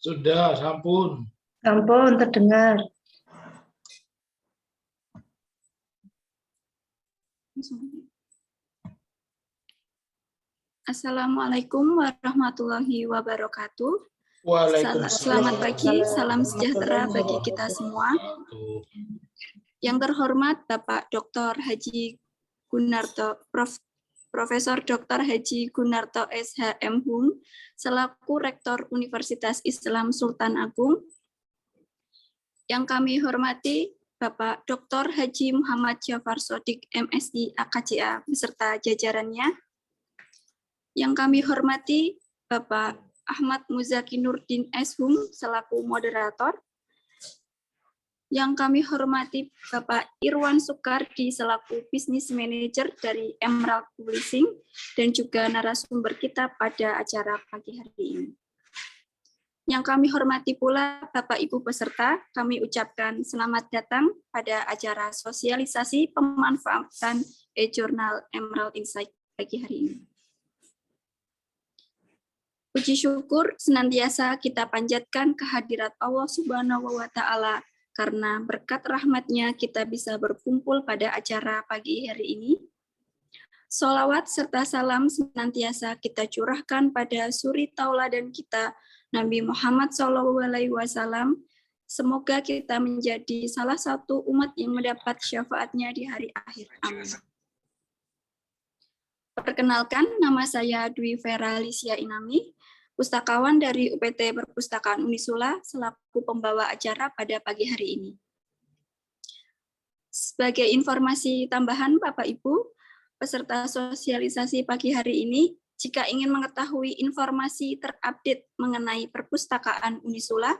Sudah, sampun. Ampun, terdengar. Assalamualaikum warahmatullahi wabarakatuh. Waalaikumsalam. Selamat pagi, salam sejahtera bagi kita semua. Yang terhormat Bapak Dr. Haji Gunarto, Profesor Dr. Haji Gunarto SHM Hum, selaku Rektor Universitas Islam Sultan Agung. Yang kami hormati Bapak Dr. Haji Muhammad Jafar Shodiq MSI AKCA beserta jajarannya. Yang kami hormati Bapak Ahmad Muzaki Nurdin Shum selaku moderator. Yang kami hormati Bapak Irwan Soekardi selaku Business Manager dari Emerald Publishing dan juga narasumber kita pada acara pagi hari ini. Yang kami hormati pula Bapak Ibu peserta, kami ucapkan selamat datang pada acara sosialisasi pemanfaatan e-jurnal Emerald Insight pagi hari ini. Puji syukur senantiasa kita panjatkan kehadirat Allah Subhanahu wa Ta'ala, karena berkat rahmat-Nya kita bisa berkumpul pada acara pagi hari ini. Sholawat serta salam senantiasa kita curahkan pada suri tauladan kita, Nabi Muhammad SAW. Semoga kita menjadi salah satu umat yang mendapat syafaat-Nya di hari akhir. Amin. Perkenalkan, nama saya Dwi Vera Licia Inami, pustakawan dari UPT Perpustakaan Unisula selaku pembawa acara pada pagi hari ini. Sebagai informasi tambahan Bapak Ibu, peserta sosialisasi pagi hari ini, jika ingin mengetahui informasi terupdate mengenai Perpustakaan Unisula,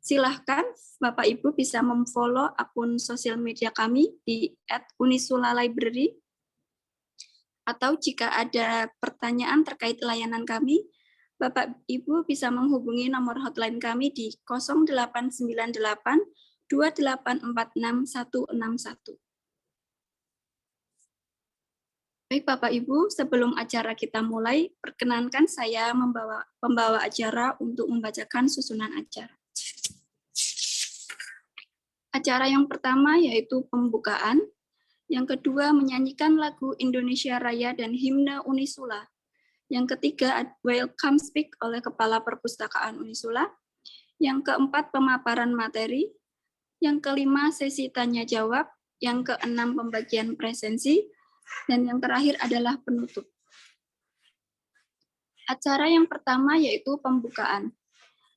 silahkan Bapak Ibu bisa memfollow akun sosial media kami di @unisula_library, atau jika ada pertanyaan terkait layanan kami, Bapak Ibu bisa menghubungi nomor hotline kami di 0898 2846 161. Baik Bapak Ibu, sebelum acara kita mulai, perkenankan saya pembawa acara untuk membacakan susunan acara. Acara yang pertama yaitu pembukaan, yang kedua menyanyikan lagu Indonesia Raya dan himne Unisula. Yang ketiga, welcome speak oleh Kepala Perpustakaan Unisula. Yang keempat, pemaparan materi. Yang kelima, sesi tanya-jawab. Yang keenam, pembagian presensi. Dan yang terakhir adalah penutup. Acara yang pertama yaitu pembukaan.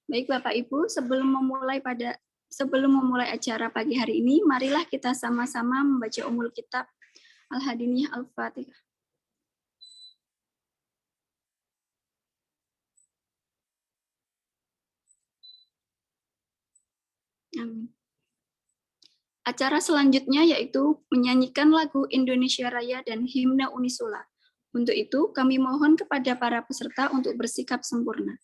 Baik Bapak Ibu, sebelum memulai acara pagi hari ini, marilah kita sama-sama membaca Ummul Kitab Al-Hadiniyah Al-Fatihah. Amin. Acara selanjutnya yaitu menyanyikan lagu Indonesia Raya dan himne Unisula. Untuk itu, kami mohon kepada para peserta untuk bersikap sempurna.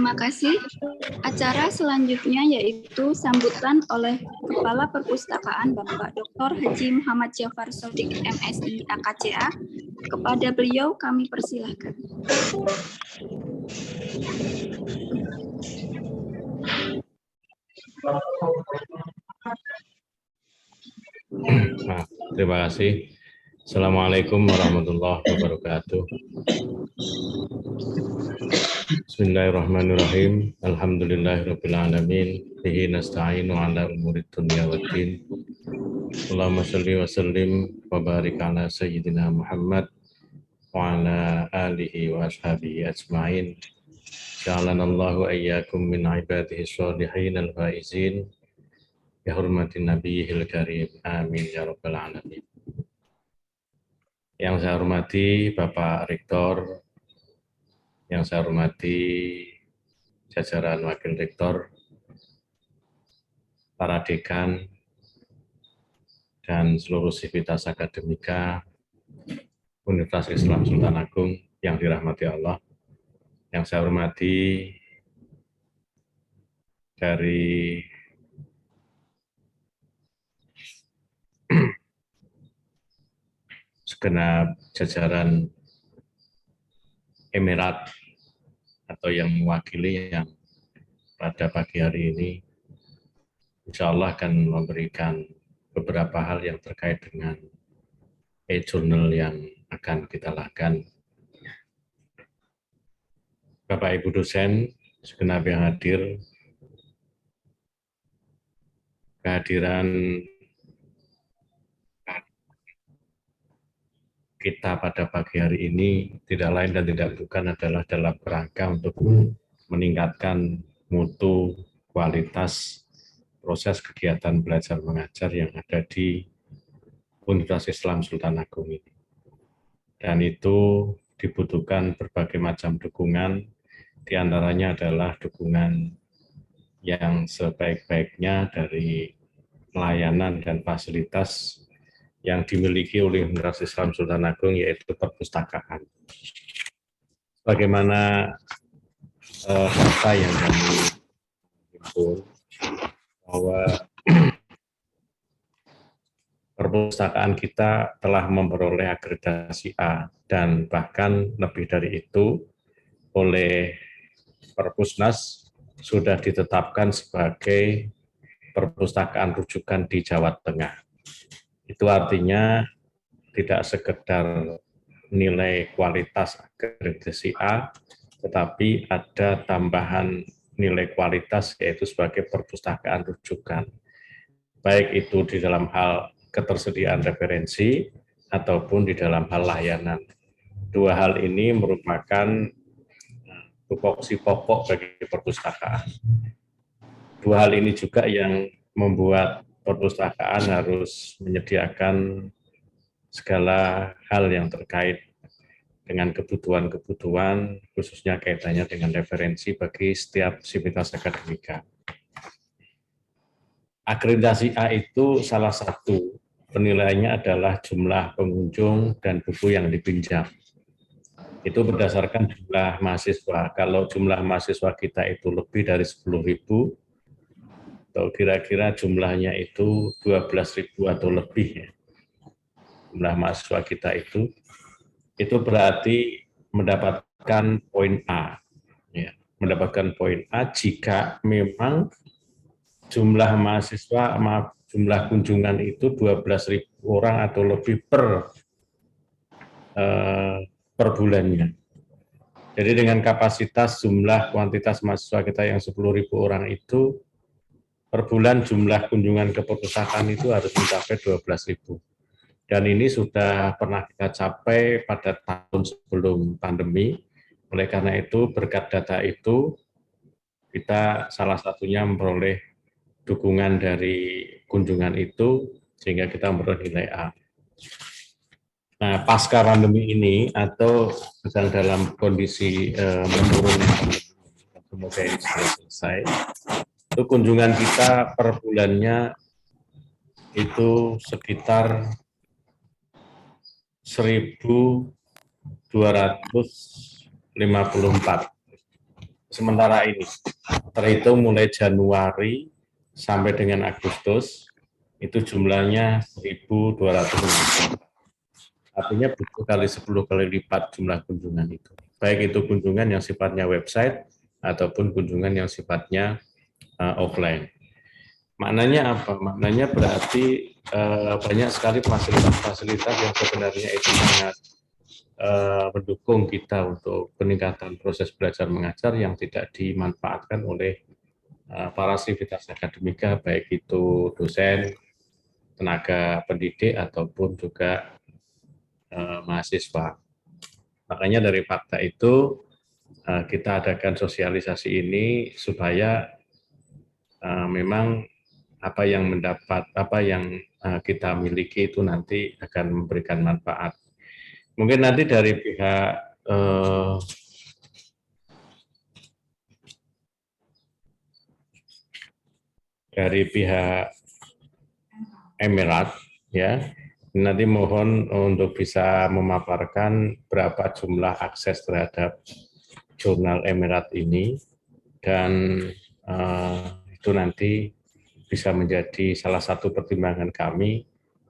Terima kasih. Acara selanjutnya yaitu sambutan oleh Kepala Perpustakaan Bapak Dr. Haji Muhammad Jafar Shodiq MSI AKCA. Kepada beliau kami persilahkan. Nah, terima kasih. Assalamualaikum warahmatullahi wabarakatuh. Bismillahirrahmanirrahim. Alhamdulillahirrahmanirrahim. Bihi nasta'inu ala umurid dunia waddin. Allahumma salli wa sallim wa barik ala Sayyidina Muhammad wa ala alihi wa ashabihi ajma'in. Ja'alanallahu ayyakum min ibadihi sholihin al-faizin. Ya hurmatin nabiyihil karim. Amin ya rabbal alamin. Yang saya hormati Bapak Rektor, yang saya hormati jajaran Wakil Rektor, para dekan, dan seluruh sivitas akademika Universitas Islam Sultan Agung yang dirahmati Allah. Yang saya hormati dari segenap jajaran Emirat atau yang mewakili yang pada pagi hari ini insya Allah akan memberikan beberapa hal yang terkait dengan e-journal yang akan kita lakukan. Bapak Ibu dosen, segenap yang hadir, kehadiran kita pada pagi hari ini tidak lain dan tidak bukan adalah dalam rangka untuk meningkatkan mutu, kualitas proses kegiatan belajar mengajar yang ada di Universitas Islam Sultan Agung ini. Dan itu dibutuhkan berbagai macam dukungan, diantaranya adalah dukungan yang sebaik-baiknya dari pelayanan dan fasilitas yang dimiliki oleh Universitas Islam Sultan Agung, yaitu perpustakaan. Bagaimana data yang kami himpun bahwa perpustakaan kita telah memperoleh akreditasi A dan bahkan lebih dari itu oleh Perpusnas sudah ditetapkan sebagai perpustakaan rujukan di Jawa Tengah. Itu artinya tidak sekedar nilai kualitas akreditasi A, tetapi ada tambahan nilai kualitas yaitu sebagai perpustakaan rujukan. Baik itu di dalam hal ketersediaan referensi ataupun di dalam hal layanan. Dua hal ini merupakan tupoksi pokok bagi perpustakaan. Dua hal ini juga yang membuat perpustakaan harus menyediakan segala hal yang terkait dengan kebutuhan-kebutuhan, khususnya kaitannya dengan referensi bagi setiap sivitas akademika. Akreditasi A itu salah satu penilaiannya adalah jumlah pengunjung dan buku yang dipinjam. Itu berdasarkan jumlah mahasiswa. Kalau jumlah mahasiswa kita itu lebih dari 10.000, atau kira-kira jumlahnya itu 12.000 atau lebih ya. Jumlah mahasiswa kita itu berarti mendapatkan poin A. Ya, mendapatkan poin A jika memang jumlah mahasiswa, jumlah kunjungan itu 12.000 orang atau lebih per bulannya. Jadi dengan kapasitas jumlah kuantitas mahasiswa kita yang 10.000 orang itu, per bulan jumlah kunjungan ke perpustakaan itu harus mencapai 12.000. Dan ini sudah pernah kita capai pada tahun sebelum pandemi. Oleh karena itu, berkat data itu, kita salah satunya memperoleh dukungan dari kunjungan itu, sehingga kita memperoleh nilai A. Nah, pasca pandemi ini, atau sedang dalam kondisi menurun, semoga ini sudah selesai, itu kunjungan kita per bulannya itu sekitar 1.254. sementara ini. Terhitung mulai Januari sampai dengan Agustus, itu jumlahnya 1.200. Artinya butuh kali 10 kali lipat jumlah kunjungan itu. Baik itu kunjungan yang sifatnya website ataupun kunjungan yang sifatnya offline. Maknanya apa? Maknanya berarti banyak sekali fasilitas-fasilitas yang sebenarnya itu sangat mendukung kita untuk peningkatan proses belajar mengajar yang tidak dimanfaatkan oleh para sivitas akademika, baik itu dosen, tenaga pendidik, ataupun juga mahasiswa. Makanya dari fakta itu kita adakan sosialisasi ini supaya memang apa yang kita miliki itu nanti akan memberikan manfaat. Mungkin nanti dari pihak Emirat, ya, nanti mohon untuk bisa memaparkan berapa jumlah akses terhadap jurnal Emirat ini, dan itu nanti bisa menjadi salah satu pertimbangan kami,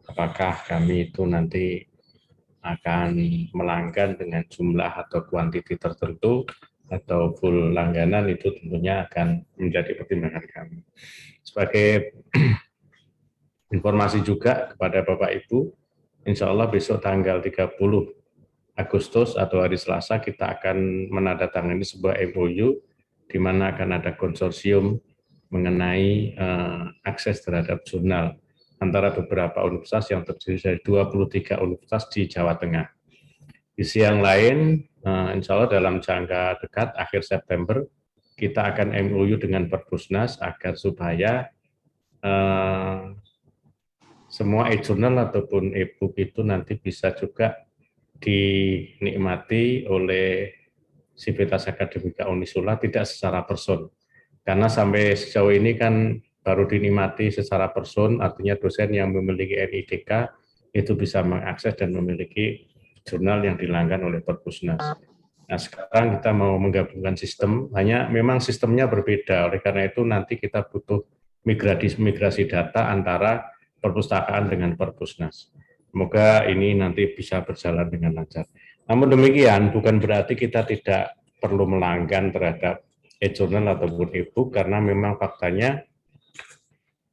apakah kami itu nanti akan melanggan dengan jumlah atau kuantiti tertentu atau full langganan, itu tentunya akan menjadi pertimbangan kami. Sebagai informasi juga kepada Bapak Ibu, insya Allah besok tanggal 30 Agustus atau hari Selasa kita akan menandatangani sebuah MOU di mana akan ada konsorsium mengenai akses terhadap jurnal antara beberapa universitas yang terdiri dari 23 universitas di Jawa Tengah. Di sisi yang lain, insya Allah dalam jangka dekat, akhir September, kita akan MOU dengan Perpusnas agar supaya semua e-jurnal ataupun e-book itu nanti bisa juga dinikmati oleh Sivitas Akademika Unisula tidak secara person. Karena sampai sejauh ini kan baru dinikmati secara person, artinya dosen yang memiliki NIDK itu bisa mengakses dan memiliki jurnal yang dilanggan oleh Perpusnas. Nah, sekarang kita mau menggabungkan sistem, hanya memang sistemnya berbeda, oleh karena itu nanti kita butuh migrasi data antara perpustakaan dengan Perpusnas. Semoga ini nanti bisa berjalan dengan lancar. Namun demikian, bukan berarti kita tidak perlu melanggan terhadap e-jurnal ataupun e-book, karena memang faktanya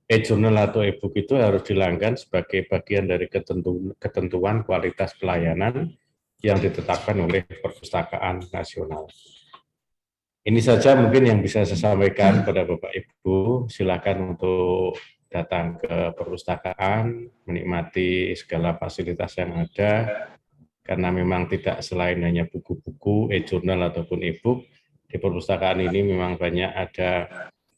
e-jurnal atau e-book itu harus dilanggan sebagai bagian dari ketentuan kualitas pelayanan yang ditetapkan oleh Perpustakaan Nasional. Ini saja mungkin yang bisa saya sampaikan pada Bapak Ibu. Silakan untuk datang ke perpustakaan, menikmati segala fasilitas yang ada, karena memang tidak selain hanya buku-buku, e-jurnal ataupun e-book, di perpustakaan ini memang banyak ada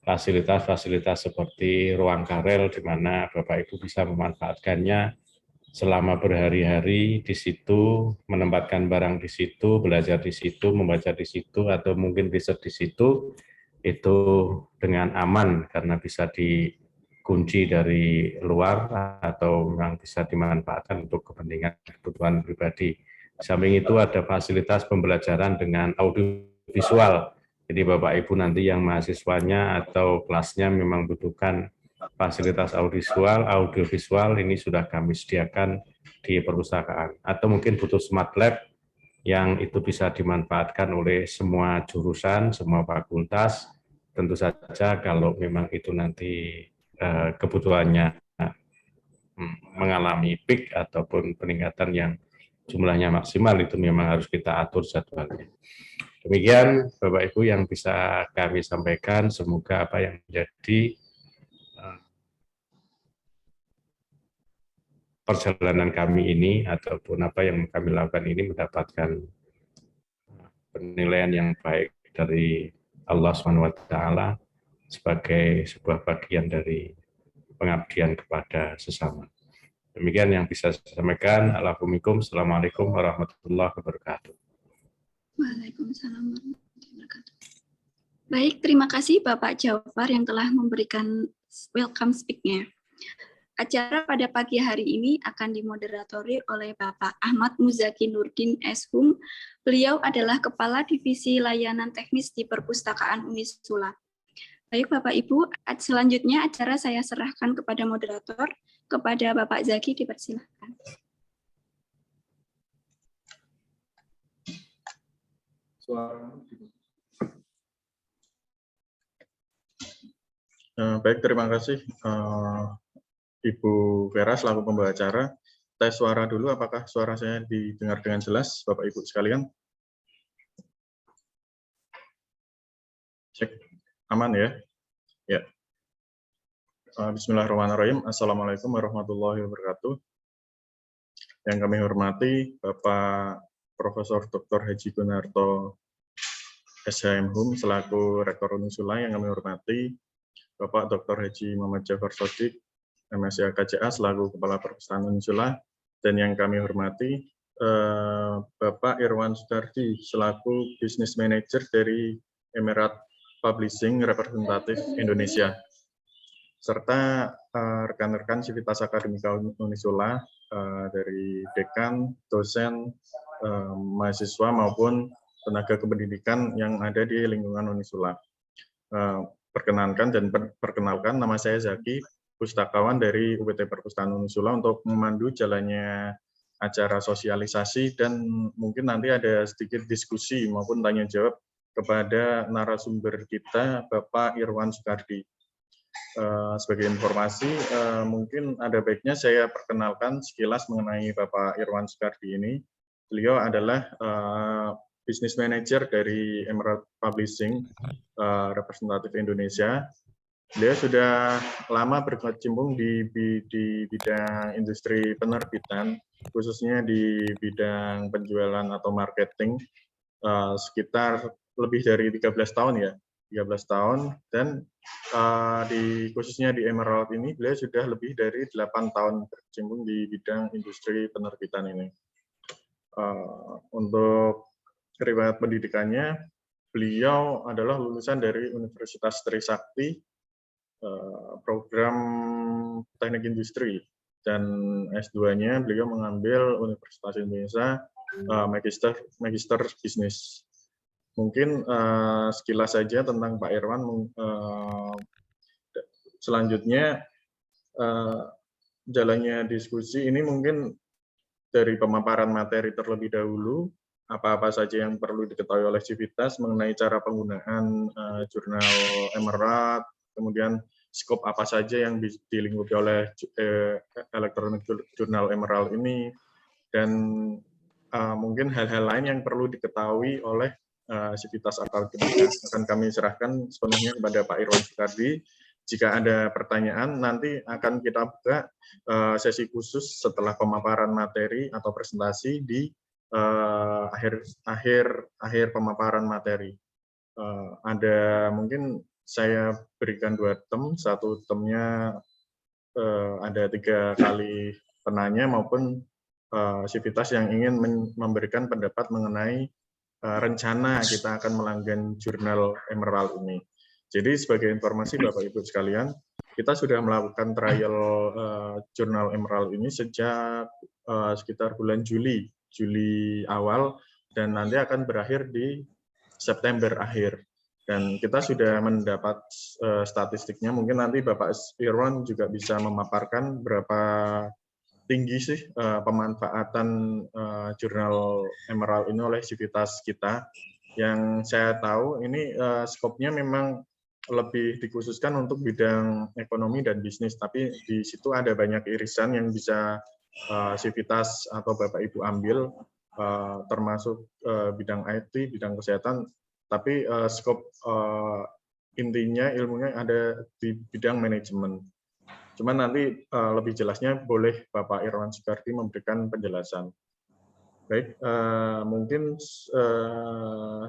fasilitas-fasilitas seperti ruang karel, di mana Bapak Ibu bisa memanfaatkannya selama berhari-hari di situ, menempatkan barang di situ, belajar di situ, membaca di situ, atau mungkin riset di situ, itu dengan aman karena bisa dikunci dari luar atau memang bisa dimanfaatkan untuk kebutuhan pribadi. Di samping itu ada fasilitas pembelajaran dengan audiovisual. Jadi Bapak Ibu nanti yang mahasiswanya atau kelasnya memang butuhkan fasilitas audiovisual ini sudah kami sediakan di perpustakaan. Atau mungkin butuh smart lab yang itu bisa dimanfaatkan oleh semua jurusan, semua fakultas. Tentu saja kalau memang itu nanti kebutuhannya mengalami peak ataupun peningkatan yang jumlahnya maksimal, itu memang harus kita atur jadwalnya. Demikian Bapak Ibu yang bisa kami sampaikan, semoga apa yang menjadi perjalanan kami ini ataupun apa yang kami lakukan ini mendapatkan penilaian yang baik dari Allah SWT sebagai sebuah bagian dari pengabdian kepada sesama. Demikian yang bisa saya sampaikan. Assalamualaikum warahmatullahi wabarakatuh. Waalaikumsalam warahmatullahi wabarakatuh. Baik, terima kasih Bapak Jafar yang telah memberikan welcome speak-nya. Acara pada pagi hari ini akan dimoderatori oleh Bapak Ahmad Muzaki Nurdin S.Hum. Beliau adalah Kepala Divisi Layanan Teknis di Perpustakaan Unisula. Baik Bapak Ibu, selanjutnya acara saya serahkan kepada moderator, kepada Bapak Zaki, dipersilahkan. Baik, terima kasih Ibu Vera selaku pembawa acara. Tes suara dulu, apakah suara saya didengar dengan jelas, Bapak Ibu sekalian? Cek, aman ya? Ya. Bismillahirrahmanirrahim. Assalamualaikum warahmatullahi wabarakatuh. Yang kami hormati Bapak Profesor Dr. Haji Gunarto SHM selaku Rektor Unisula, yang kami hormati Bapak Dr. Haji Muhammad Jafar Shodiq, MSc KJA selaku Kepala Perpustakaan Unisula, dan yang kami hormati Bapak Irwan Sudardi selaku Business Manager dari Emerald Publishing Representatif Indonesia, serta rekan-rekan sivitas akademika Unisula dari dekan, dosen, mahasiswa maupun tenaga kependidikan yang ada di lingkungan Unisula. Perkenalkan, nama saya Zaki, pustakawan dari UPT Perpustakaan Unisula, untuk memandu jalannya acara sosialisasi dan mungkin nanti ada sedikit diskusi maupun tanya jawab kepada narasumber kita, Bapak Irwan Sudardi. Sebagai informasi, mungkin ada baiknya saya perkenalkan sekilas mengenai Bapak Irwan Sudardi ini. Beliau adalah Business Manager dari Emerald Publishing Representatif Indonesia. Beliau sudah lama berkecimpung di bidang industri penerbitan, khususnya di bidang penjualan atau marketing, sekitar lebih dari 13 tahun ya, 13 tahun, dan khususnya di Emerald ini beliau sudah lebih dari 8 tahun berkecimpung di bidang industri penerbitan ini. Untuk riwayat pendidikannya, beliau adalah lulusan dari Universitas Trisakti, program Teknik Industri, dan S2-nya beliau mengambil Universitas Indonesia, Magister Bisnis. Mungkin sekilas saja tentang Pak Irwan. Selanjutnya, jalannya diskusi ini mungkin dari pemaparan materi terlebih dahulu, apa-apa saja yang perlu diketahui oleh civitas mengenai cara penggunaan jurnal Emerald, kemudian skop apa saja yang dilingkupi oleh elektronik jurnal Emerald ini, dan mungkin hal-hal lain yang perlu diketahui oleh civitas akademika akan kami serahkan sepenuhnya kepada Pak Irwan Sudardi. Jika ada pertanyaan, nanti akan kita buka sesi khusus setelah pemaparan materi atau presentasi di akhir pemaparan materi. Ada mungkin saya berikan 2 tem, satu temnya ada 3 kali penanya maupun civitas yang ingin memberikan pendapat mengenai rencana kita akan melanggan jurnal Emerald ini. Jadi sebagai informasi Bapak Ibu sekalian, kita sudah melakukan trial jurnal Emerald ini sejak sekitar bulan Juli awal, dan nanti akan berakhir di September akhir. Dan kita sudah mendapat statistiknya, mungkin nanti Bapak Irwan juga bisa memaparkan berapa tinggi sih pemanfaatan jurnal Emerald ini oleh civitas kita. Yang saya tahu ini skopnya memang lebih dikhususkan untuk bidang ekonomi dan bisnis, tapi di situ ada banyak irisan yang bisa civitas atau Bapak Ibu ambil, termasuk bidang IT, bidang kesehatan, tapi skop intinya ilmunya ada di bidang manajemen. Cuman nanti lebih jelasnya boleh Bapak Irwan Sudardi memberikan penjelasan. Baik, mungkin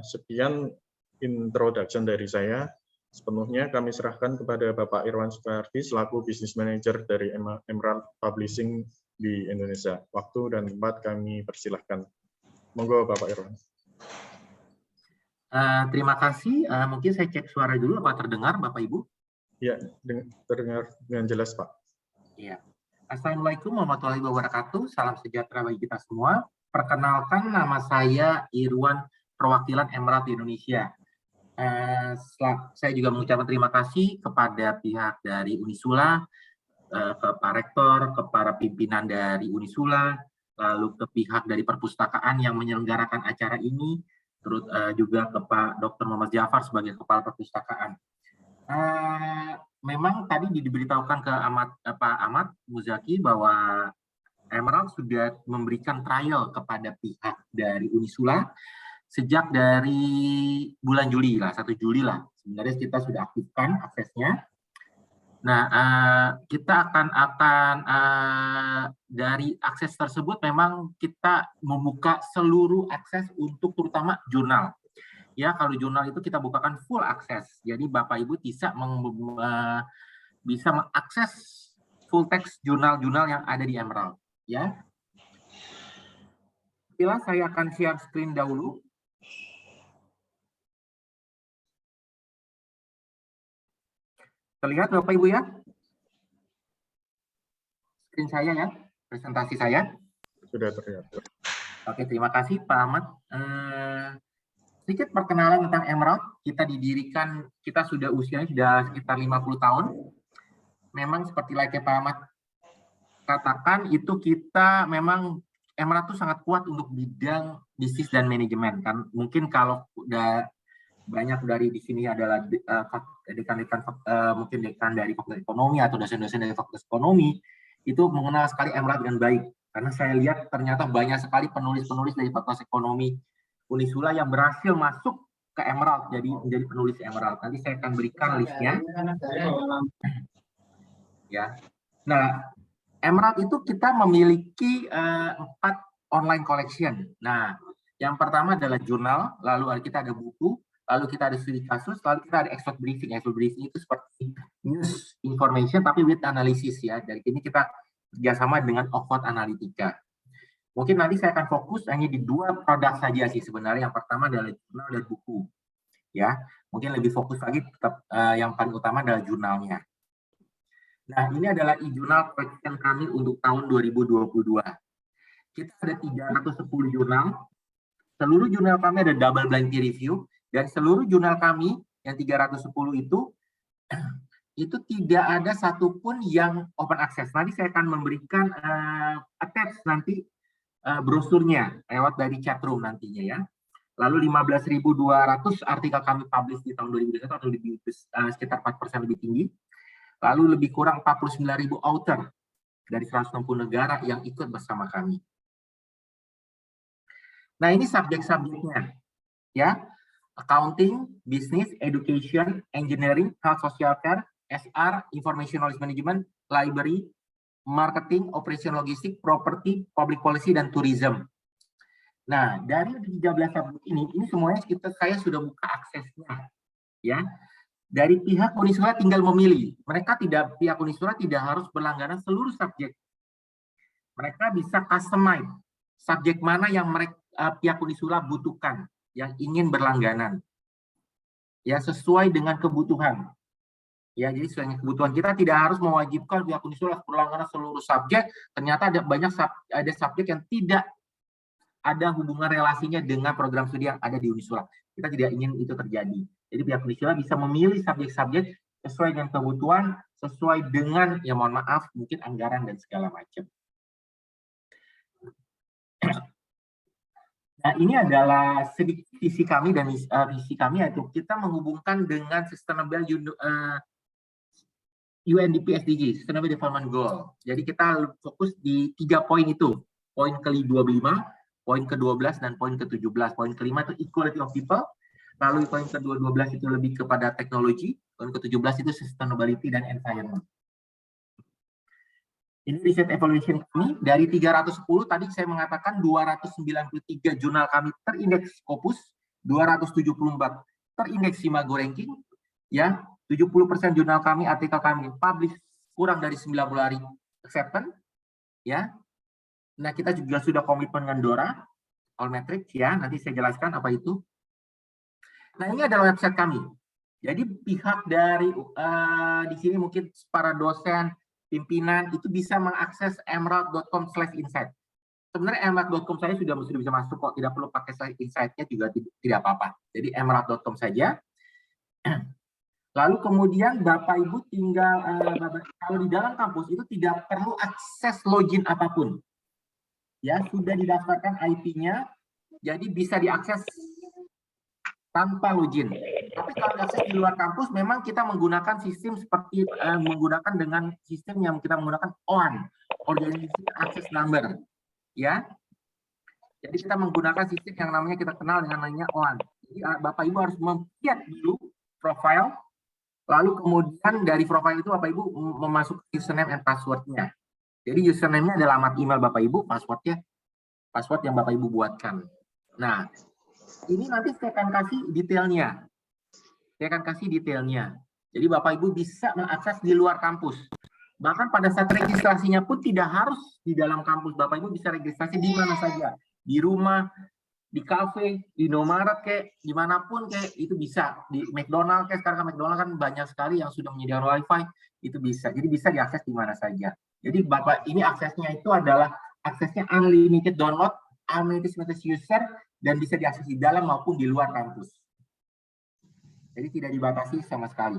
sekian introduction dari saya. Sepenuhnya kami serahkan kepada Bapak Irwan Sudardi selaku Business Manager dari Emerald Publishing di Indonesia. Waktu dan tempat kami persilahkan. Monggo Bapak Irwan. Terima kasih. Mungkin saya cek suara dulu, apa terdengar Bapak Ibu? Ya, terdengar dengan jelas Pak. Iya. Assalamualaikum warahmatullahi wabarakatuh. Salam sejahtera bagi kita semua. Perkenalkan, nama saya Irwan, perwakilan Emerald Indonesia. Saya juga mengucapkan terima kasih kepada pihak dari Unisula, ke Pak Rektor, ke para pimpinan dari Unisula, lalu ke pihak dari perpustakaan yang menyelenggarakan acara ini, terus juga ke Pak Dr. Muhammad Jafar sebagai Kepala Perpustakaan. Memang tadi diberitahukan ke Pak Ahmad Muzaki bahwa Emerald sudah memberikan trial kepada pihak dari Unisula sejak dari bulan Juli lah, 1 Juli lah. Sebenarnya kita sudah aktifkan aksesnya. Nah, kita akan dari akses tersebut memang kita membuka seluruh akses untuk terutama jurnal. Ya, kalau jurnal itu kita bukakan full akses. Jadi Bapak Ibu bisa mengakses full text jurnal-jurnal yang ada di Emerald. Ya. Bila saya akan share screen dahulu. Terlihat Bapak Ibu ya? Screen saya ya, presentasi saya. Sudah terlihat. Oke, terima kasih Pak Ahmad. Sedikit perkenalan tentang Emerald. Kita didirikan, kita usianya sudah sekitar 50 tahun. Memang seperti layaknya Pak Ahmad katakan, itu kita memang Emerald itu sangat kuat untuk bidang bisnis dan manajemen. Kan mungkin kalau udah banyak dari di sini adalah dekan-dekan mungkin dekan dari fakultas ekonomi atau dosen-dosen dari fakultas ekonomi, itu mengenal sekali Emerald dengan baik. Karena saya lihat ternyata banyak sekali penulis-penulis dari fakultas ekonomi Unisula yang berhasil masuk ke Emerald, jadi menjadi penulis Emerald. Nanti saya akan berikan listnya. Ya. Nah, Emerald itu kita memiliki 4 online collection. Nah, yang pertama adalah jurnal, lalu kita ada buku, lalu kita ada studi kasus, lalu kita ada expert briefing. Expert briefing itu seperti news information tapi with analysis ya. Dari ini kita kerjasama dengan Oxford Analytica. Mungkin nanti saya akan fokus hanya di 2 produk saja sih sebenarnya. Yang pertama adalah jurnal dan buku. Ya, mungkin lebih fokus lagi tetap yang paling utama adalah jurnalnya. Nah, ini adalah e-jurnal collection kami untuk tahun 2022. Kita ada 310 jurnal. Seluruh jurnal kami ada double blind peer review, dan seluruh jurnal kami yang 310 itu tidak ada satupun yang open access. Nanti saya akan memberikan attach nanti brosurnya lewat dari chatroom nantinya ya. Lalu 15.200 artikel kami publish di tahun 2021 atau lebih sekitar 4% lebih tinggi. Lalu lebih kurang 49.000 author dari 160 negara yang ikut bersama kami. Nah, ini subjek-subjeknya ya. Accounting, business, education, engineering, health social care, SR, information knowledge management, library, marketing, operation logistik, property, public policy, dan tourism. Nah, dari 13 subjek ini semuanya saya sudah buka aksesnya, ya. Dari pihak Unisula tinggal memilih. Pihak Unisula tidak harus berlangganan seluruh subjek. Mereka bisa customize subjek mana yang pihak Unisula butuhkan, yang ingin berlangganan, ya sesuai dengan kebutuhan. Ya, jadi sesuai kebutuhan kita tidak harus mewajibkan pihak Unisula berlangganan seluruh subjek. Ternyata ada subjek yang tidak ada hubungan relasinya dengan program studi yang ada di Unisula. Kita tidak ingin itu terjadi. Jadi pihak Unisula bisa memilih subjek-subjek sesuai dengan kebutuhan, sesuai dengan, ya mohon maaf, mungkin anggaran dan segala macam. Nah, ini adalah sedikit visi kami dan visi kami, yaitu kita menghubungkan dengan Sustainable UNDP SDG, Sustainable Development Goal. Jadi kita fokus di 3 poin itu. Poin ke-25, poin ke-12, dan poin ke-17. Poin ke-5 itu equality of people. Lalu poin ke-12 itu lebih kepada teknologi. Poin ke-17 itu sustainability dan environment. Ini riset evaluation kami. Dari 310 tadi saya mengatakan 293 jurnal kami terindeks Scopus, 274 terindeks Imago Ranking, ya. 70% jurnal kami, artikel kami publish kurang dari 90 hari acceptance, ya. Nah, kita juga sudah komitmen dengan DORA, Allmetrics, ya. Nanti saya jelaskan apa itu. Nah, ini adalah website kami. Jadi pihak dari di sini mungkin para dosen pimpinan itu bisa mengakses emerald.com/insight. Sebenarnya emerald.com saya sudah bisa masuk kok, tidak perlu pakai insight-nya juga tidak apa-apa. Jadi emerald.com saja. Lalu kemudian Bapak Ibu tinggal kalau di dalam kampus itu tidak perlu akses login apapun. Ya, sudah didaftarkan IP-nya, jadi bisa diakses tanpa login. Tapi kalau akses di luar kampus, memang kita menggunakan sistem seperti menggunakan dengan sistem yang kita menggunakan OAN, Organization Access Number, ya. Jadi kita menggunakan sistem yang namanya kita kenal dengan namanya OAN. Jadi Bapak Ibu harus membuat dulu profile, lalu kemudian dari profile itu Bapak Ibu memasukkan username and password-nya. Jadi username-nya adalah alamat email Bapak Ibu, password-nya password yang Bapak Ibu buatkan. Nah, ini nanti saya akan kasih detailnya. Jadi Bapak Ibu bisa mengakses di luar kampus. Bahkan pada saat registrasinya pun tidak harus di dalam kampus. Bapak Ibu bisa registrasi di mana saja. Di rumah, di kafe, di Indomaret, kayak dimanapun kayak itu bisa. Di McDonald, kayak sekarang McDonald kan banyak sekali yang sudah menyediakan wifi, itu bisa. Jadi bisa diakses di mana saja. Jadi Bapak ini aksesnya itu adalah aksesnya unlimited download, unlimited user, dan bisa diakses di dalam maupun di luar kampus. Jadi tidak dibatasi sama sekali.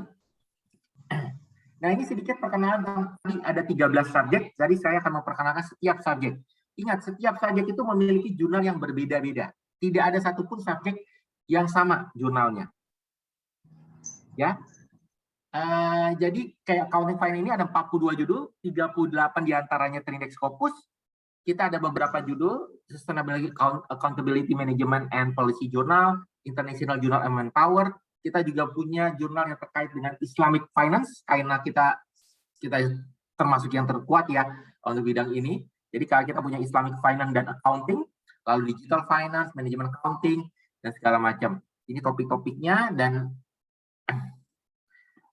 Nah, ini sedikit perkenalan tentang ada 13 subjek, jadi saya akan memperkenalkan setiap subjek. Ingat, setiap subjek itu memiliki jurnal yang berbeda-beda. Tidak ada satupun subjek yang sama jurnalnya. Ya. Jadi kayak accounting finance ini ada 42 judul, 38 diantaranya terindeks Scopus. Kita ada beberapa judul, Sustainability Accountability Management and Policy Journal, International Journal of Manpower. Kita juga punya jurnal yang terkait dengan Islamic Finance, karena kita termasuk yang terkuat ya untuk bidang ini. Jadi kalau kita punya Islamic Finance dan Accounting, lalu Digital Finance, Manajemen Accounting, dan segala macam. Ini topik-topiknya. Dan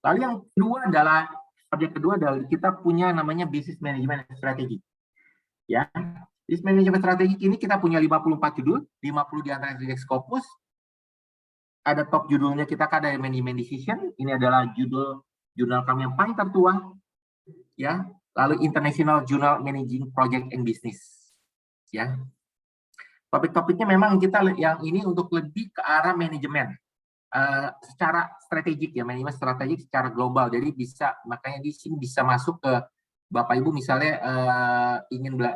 lalu yang kedua adalah, subjek kedua adalah kita punya namanya Business Management Strategy. Ya, Business Management Strategy ini kita punya 54 judul, 50 diantara dari Scopus. Ada top judulnya kita ada Management Decision, ini adalah jurnal kami yang paling tertua, ya. Lalu International Journal Managing Project and Business, ya. Topik-topiknya memang kita yang ini untuk lebih ke arah manajemen, secara strategik ya, manajemen strategik secara global. Jadi bisa, makanya di sini bisa masuk ke Bapak Ibu misalnya ingin ke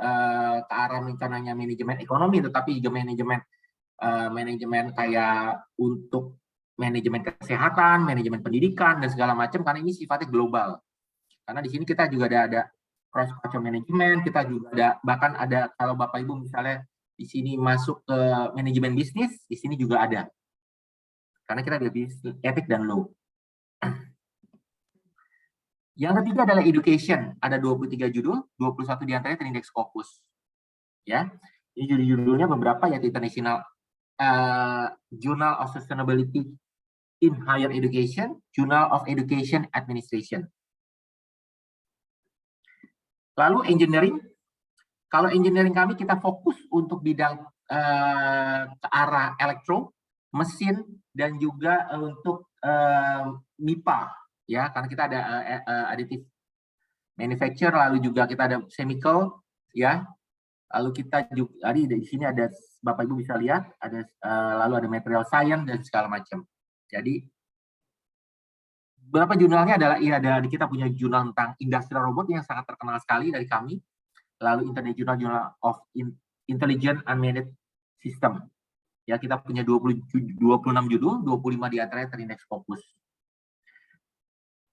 arah rencananya manajemen ekonomi, tetapi juga manajemen kayak untuk manajemen kesehatan, manajemen pendidikan dan segala macam, karena ini sifatnya global. Karena di sini kita juga ada cross cultural management, kita juga ada, bahkan ada kalau Bapak Ibu misalnya di sini masuk ke manajemen bisnis, di sini juga ada. Karena kita ada bisnis etik dan law. Yang ketiga adalah education, ada 23 judul, 21 diantaranya terindeks Scopus. Ya, ini judul-judulnya beberapa, yaitu International Journal of Sustainability in Higher Education, Journal of Education Administration. Lalu engineering, kalau engineering kami kita fokus untuk bidang ke arah elektro, mesin, dan juga untuk MIPA. Ya, karena kita ada additive manufacture, lalu juga kita ada chemical, ya. Lalu kita juga di sini ada, Bapak Ibu bisa lihat, ada lalu ada material science dan segala macam. Jadi beberapa jurnalnya adalah kita punya jurnal tentang industrial robot yang sangat terkenal sekali dari kami. Lalu International Journal of Intelligent Unmanned System. Ya, kita punya 26 judul, 25 diantaranya terindeks Scopus.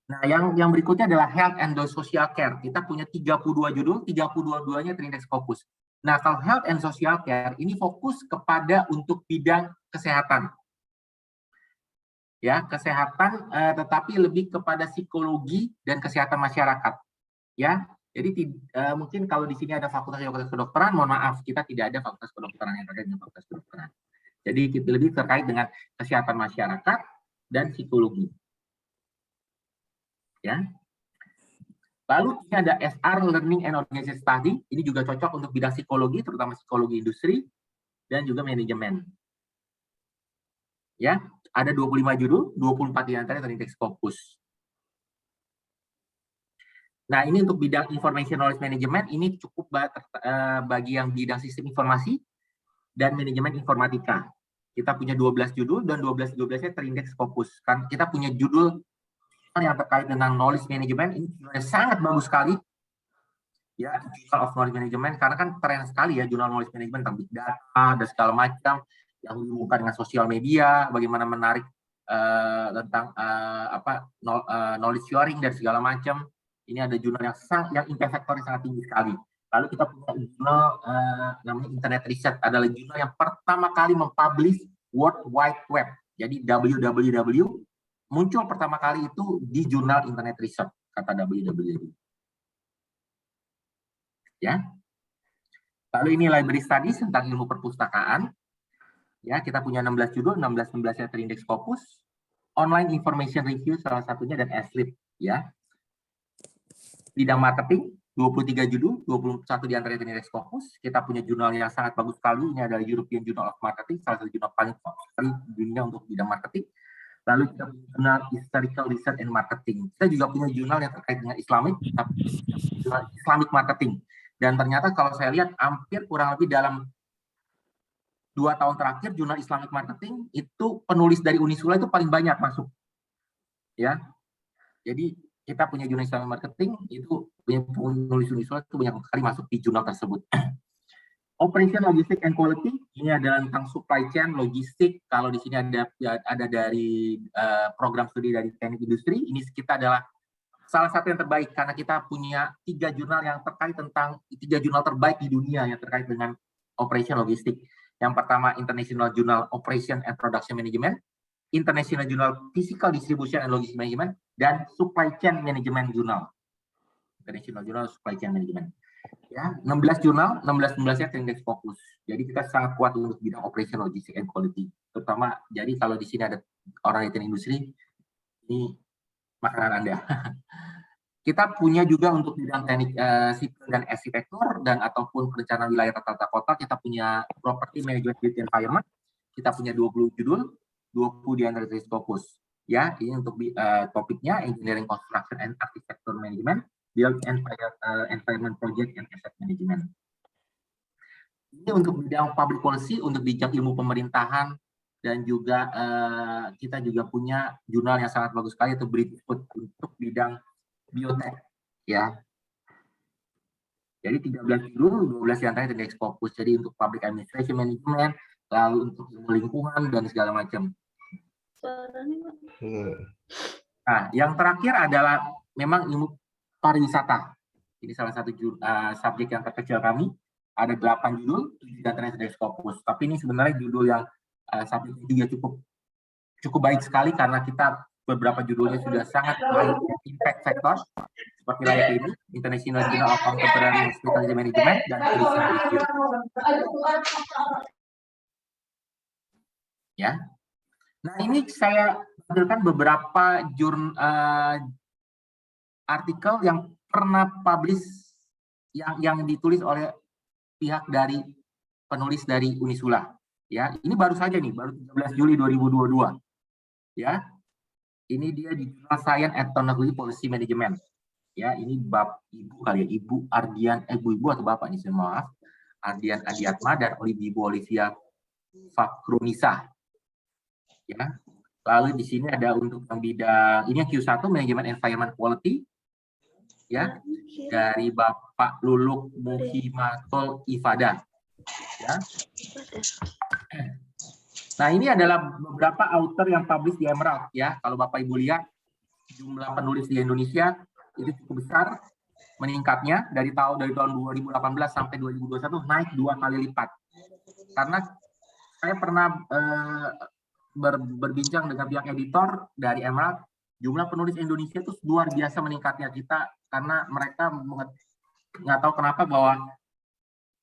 Nah, yang berikutnya adalah Health and Social Care. Kita punya 32 judul, 32-duanya terindeks Scopus. Nah, kalau Health and Social Care ini fokus kepada untuk bidang kesehatan. Ya, kesehatan, tetapi lebih kepada psikologi dan kesehatan masyarakat. Ya, jadi mungkin kalau di sini ada fakultas kedokteran, mohon maaf, kita tidak ada fakultas kedokteran yang terkait dengan fakultas kedokteran. Jadi kita lebih terkait dengan kesehatan masyarakat dan psikologi. Ya. Lalu ini ada SR, Learning and Organization Study. Ini juga cocok untuk bidang psikologi, terutama psikologi industri dan juga manajemen. Ya, ada 25 judul, 24 diantaranya terindeks Scopus. Nah, ini untuk bidang Information Knowledge Management, ini cukup bagi yang bidang sistem informasi dan manajemen informatika. Kita punya 12 judul dan 12-12-nya terindeks Scopus. Kan kita punya judul yang terkait dengan knowledge management, ini judulnya sangat bagus sekali. Ya, Journal of Knowledge Management, karena kan keren sekali ya Journal Knowledge Management tentang big data dan segala macam yang dihubungkan dengan sosial media, bagaimana menarik tentang knowledge sharing dan segala macam. Ini ada jurnal yang impact factor sangat tinggi sekali. Lalu kita punya jurnal namanya Internet Research, adalah jurnal yang pertama kali mempublish World Wide Web. Jadi www muncul pertama kali itu di jurnal Internet Research, kata www. Ya. Lalu ini Library Studies tentang ilmu perpustakaan. Ya, kita punya 16 judul, 16-16-nya terindeks Scopus. Online Information Review salah satunya dan ESLIP, ya. Bidang marketing 23 judul, 21 di antaranya terindeks Scopus. Kita punya jurnal yang sangat bagus sekali, ini adalah European Journal of Marketing, salah satu jurnal paling populer di dunia untuk bidang marketing. Lalu kita punya jurnal Historical Research and Marketing. Kita juga punya jurnal yang terkait dengan Islamic Marketing. Dan ternyata kalau saya lihat hampir kurang lebih dalam 2 tahun terakhir jurnal Islamic Marketing itu penulis dari Unisula itu paling banyak masuk. Ya. Jadi kita punya jurnal Islamic Marketing itu punya penulis Unisula itu banyak sekali masuk di jurnal tersebut. Operation Logistics and Quality ini adalah tentang supply chain logistik. Kalau di sini ada dari program studi dari teknik industri, ini kita adalah salah satu yang terbaik karena kita punya 3 jurnal yang terkait tentang 3 jurnal terbaik di dunia yang terkait dengan operation logistik. Yang pertama International Journal Operation and Production Management, International Journal Physical Distribution and Logistics Management, dan Supply Chain Management Journal. International Journal Supply Chain Management. Ya, 16 jurnal, 16-16-nya terindeks Scopus. Jadi kita sangat kuat untuk bidang operation, logistics, and quality. Terutama, jadi kalau di sini ada orang dari industri, ini makanan Anda. Kita punya juga untuk bidang teknik sipil dan arsitektur dan ataupun perencanaan wilayah tata kota, kita punya property management built environment. Kita punya 20 judul, 20 di antara Scopus. Ya, ini untuk topiknya engineering construction and architecture management, build environment project and asset management. Ini untuk bidang public policy, untuk bidang ilmu pemerintahan, dan juga kita juga punya jurnal yang sangat bagus sekali itu British Food untuk bidang biotek, ya. Jadi 13 judul, 12 yang terakhir terindeks Scopus. Jadi untuk public administration management, lalu untuk ilmu lingkungan dan segala macam. Nah, yang terakhir adalah memang ilmu pariwisata. Ini salah satu subjek yang terkecil kami. Ada 8 judul, 7 antaranya terindeks Scopus. Tapi ini sebenarnya judul yang subjek juga cukup baik sekali karena kita beberapa judulnya sudah sangat baik impact factor seperti layak ini International Journal of Contemporary Hospitality Management dan Tourism Review. Ya. Nah, ini saya tampilkan beberapa artikel yang pernah publish yang ditulis oleh pihak dari penulis dari Unisula. Ya, ini baru saja nih, baru 13 Juli 2022. Ya. Ini dia di Jurnal Science and Technology Policy Management. Ya, ini Ibu kali ya, Ibu Ardian, Ibu atau Bapak ini, saya maaf. Ardian Adiatma dan Ibu Olivia Fakrunisa. Ya. Lalu di sini ada untuk yang bidang ini yang Q1 Management Environment Quality. Ya, dari Bapak Luluk Muhimatul Ifada. Ya. Nah, ini adalah beberapa author yang publish di Emerald, ya. Kalau Bapak Ibu lihat, jumlah penulis di Indonesia itu cukup besar meningkatnya dari tahun 2018 sampai 2021 naik 2 kali lipat. Karena saya pernah berbincang dengan pihak editor dari Emerald, jumlah penulis Indonesia itu luar biasa meningkatnya kita karena mereka nggak tahu kenapa bahwa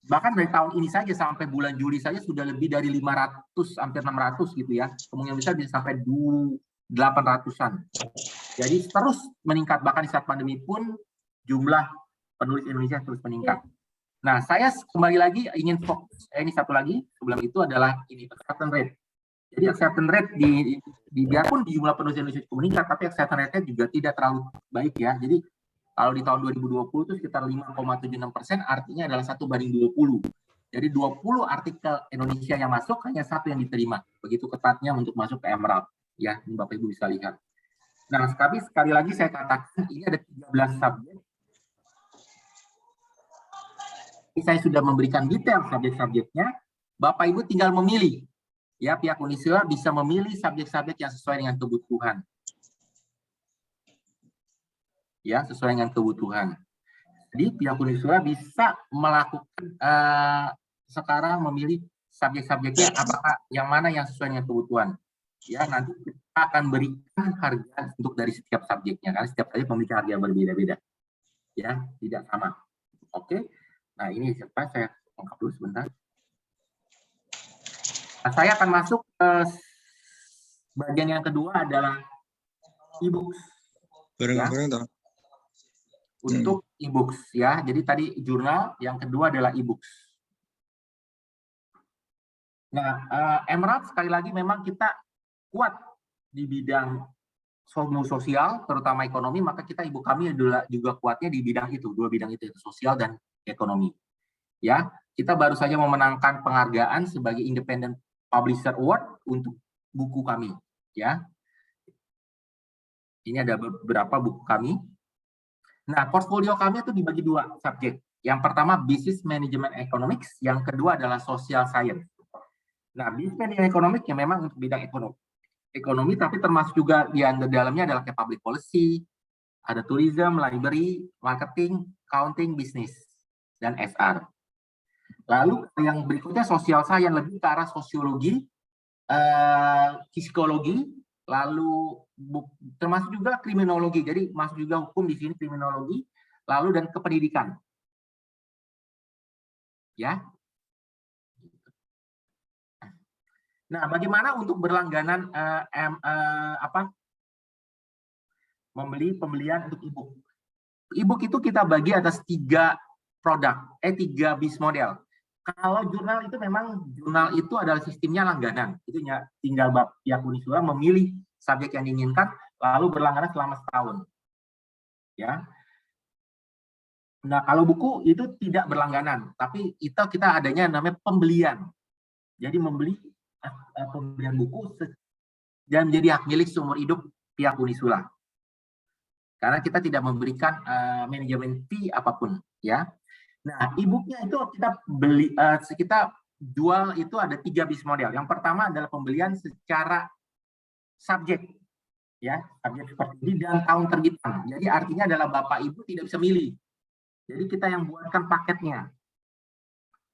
bahkan dari tahun ini saja sampai bulan Juli saja sudah lebih dari 500 hampir 600 gitu ya. Kemungkinan besar bisa sampai 800-an. Jadi terus meningkat, bahkan di saat pandemi pun jumlah penulis Indonesia terus meningkat. Nah, saya kembali lagi ingin fokus ini satu lagi sebelum itu adalah ini acceptance rate. Jadi acceptance rate biarpun jumlah penulis Indonesia cukup meningkat, tapi acceptance rate-nya juga tidak terlalu baik ya. Jadi Kalau di tahun 2020 itu sekitar 5,76%, artinya adalah 1:20. Jadi 20 artikel Indonesia yang masuk, hanya 1 yang diterima. Begitu ketatnya untuk masuk ke Emerald. Ya, ini Bapak Ibu bisa lihat. Nah, tapi sekali lagi saya katakan, ini ada 13 subjek. Ini saya sudah memberikan detail subjek-subjeknya. Bapak Ibu tinggal memilih. Ya, pihak Uniswa bisa memilih subjek-subjek yang sesuai dengan kebutuhan. Ya, sesuai dengan kebutuhan. Jadi pihak Uniswa bisa melakukan sekarang memilih subjek-subjeknya apakah yang mana yang sesuai dengan kebutuhan. Ya, nanti kita akan berikan harga untuk dari setiap subjeknya, karena setiap subjek memiliki harga yang berbeda-beda. Ya, tidak sama. Oke. Nah, ini siapa? Saya lengkap dulu sebentar. Nah, saya akan masuk ke bagian yang kedua adalah e-books. Ya. Untuk e-books ya. Jadi tadi jurnal, yang kedua adalah e-books. Nah, Emerald sekali lagi memang kita kuat di bidang sosial, terutama ekonomi, maka kita ibu kami adalah juga kuatnya di bidang itu, dua bidang itu, sosial dan ekonomi. Ya, kita baru saja memenangkan penghargaan sebagai Independent Publisher Award untuk buku kami. Ya, ini ada beberapa buku kami. Nah, portfolio kami itu dibagi dua subjek. Yang pertama Business Management Economics, yang kedua adalah Social Science. Nah, Business Management Economics yang memang untuk bidang ekonomi, tapi termasuk juga di dalamnya adalah kayak public policy, ada tourism, library, marketing, accounting, business, dan SR. Lalu yang berikutnya Social Science, lebih ke arah sosiologi, psikologi, lalu termasuk juga kriminologi, jadi masuk juga hukum di sini, kriminologi, lalu dan kependidikan. Ya. Nah, bagaimana untuk berlangganan pembelian untuk e-book? E-book itu kita bagi atas 3 bis model. Kalau jurnal itu memang jurnal itu adalah sistemnya langganan. Itu tinggal pihak Uniswa memilih subjek yang diinginkan lalu berlangganan selama setahun. Ya. Nah, kalau buku itu tidak berlangganan, tapi kita adanya namanya pembelian. Jadi membeli pembelian buku dan menjadi hak milik seumur hidup pihak Uniswa. Karena kita tidak memberikan manajemen fee apapun, ya. Nah, e-booknya itu kita jual itu ada 3 bis model. Yang pertama adalah pembelian secara subjek, ya, subjek seperti ini dan tahun terbitan. Jadi artinya adalah Bapak Ibu tidak bisa milih. Jadi kita yang buatkan paketnya.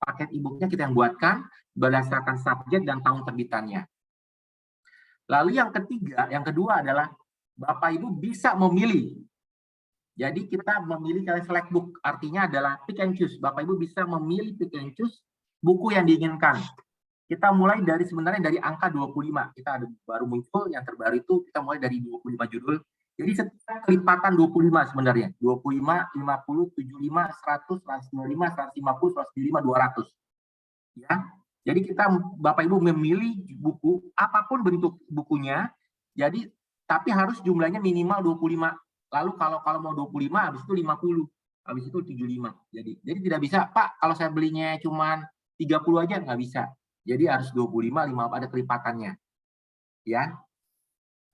Paket e-booknya kita yang buatkan berdasarkan subjek dan tahun terbitannya. Lalu yang kedua adalah Bapak Ibu bisa memilih. Jadi kita memilih select book, artinya adalah pick and choose. Bapak Ibu bisa memilih pick and choose buku yang diinginkan. Kita mulai dari sebenarnya dari angka 25. Kita ada baru muncul yang terbaru itu kita mulai dari 25 judul. Jadi setiap kelipatan 25 sebenarnya. 25, 50, 75, 100, 125, 150, 175, 200. Ya. Jadi kita Bapak Ibu memilih buku apapun bentuk bukunya. Jadi tapi harus jumlahnya minimal 25. Lalu kalau mau 25 habis itu 50, habis itu 75. Jadi tidak bisa, Pak, kalau saya belinya cuma 30 aja nggak bisa. Jadi harus 25, 50 ada kelipatannya. Ya.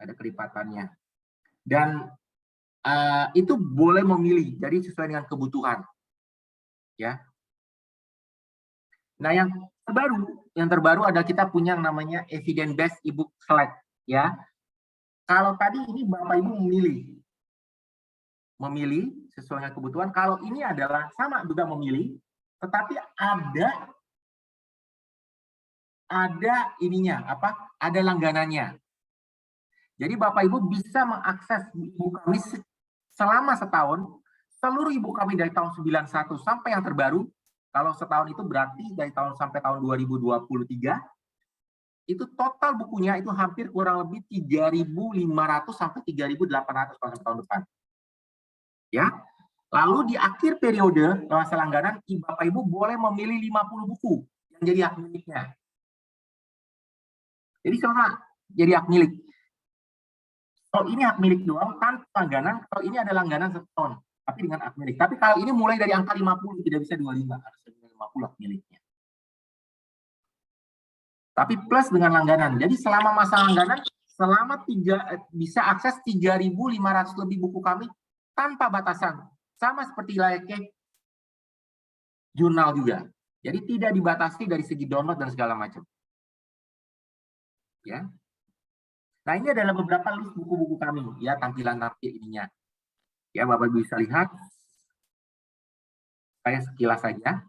Ada kelipatannya. Dan itu boleh memilih, jadi sesuai dengan kebutuhan. Ya. Nah, yang terbaru adalah kita punya yang namanya Evidence Based E-book Select, ya. Kalau tadi ini Bapak Ibu memilih sesuai dengan kebutuhan. Kalau ini adalah sama juga memilih, tetapi ada ininya ada langganannya. Jadi Bapak Ibu bisa mengakses buku kami selama setahun, seluruh ibu kami dari tahun 91 sampai yang terbaru. Kalau setahun itu berarti dari tahun sampai tahun 2023, itu total bukunya itu hampir kurang lebih 3.500 sampai 3.800 pada tahun depan. Ya. Lalu di akhir periode masa langganan, Bapak Ibu boleh memilih 50 buku yang jadi hak miliknya. Jadi sama jadi hak milik. Kalau ini hak milik doang tanpa langganan, kalau ini ada langganan setahun. Tapi dengan hak milik. Tapi kalau ini mulai dari angka 50, tidak bisa 25, harus 50 hak miliknya. Tapi plus dengan langganan. Jadi selama masa langganan, bisa akses 3.500 lebih buku kami tanpa batasan. Sama seperti layaknya jurnal juga. Jadi tidak dibatasi dari segi download dan segala macam. Ya. Nah, ini adalah beberapa list buku-buku kami, ya, tampilan ininya. Ya, Bapak bisa lihat. Saya sekilas saja.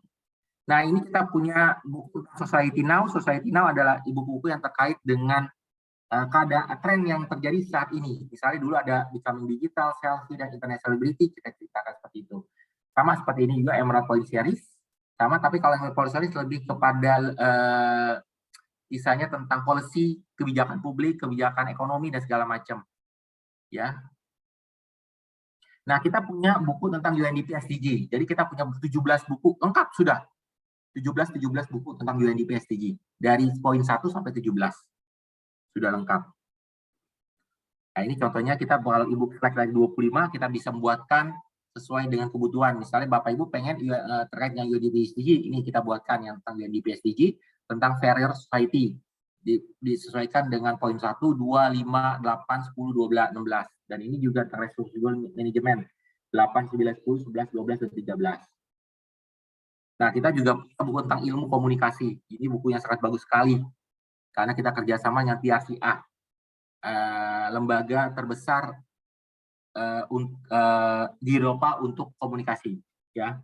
Nah, ini kita punya buku Society Now. Society Now adalah buku-buku yang terkait dengan keadaan tren yang terjadi saat ini. Misalnya dulu ada Becoming Digital, Selfie, dan Internet Celebrity, kita ceritakan seperti itu. Sama seperti ini juga Emerald Policy Series. Sama, tapi kalau Emerald Policy Series lebih kepada kisahnya tentang policy, kebijakan publik, kebijakan ekonomi, dan segala macam. Ya. Nah, kita punya buku tentang UNDP SDG. Jadi kita punya 17 buku, lengkap sudah. 17 buku tentang UNDP SDG. Dari poin 1 sampai 17. Sudah lengkap. Nah, ini contohnya kita bakal e-book slide dari 25, kita bisa membuatkan sesuai dengan kebutuhan. Misalnya Bapak Ibu pengen terkait dengan UNDP SDG, ini kita buatkan yang tentang UNDP SDG, tentang Fairer Society. Disesuaikan dengan poin 1, 2, 5, 8, 10, 12, 16. Dan ini juga responsible management 8, 9, 10, 11, 12, dan 13. Nah, kita juga buku tentang ilmu komunikasi. Ini buku yang sangat bagus sekali. Karena kita kerjasama dengan PRCA, lembaga terbesar di Eropa untuk komunikasi. Ya.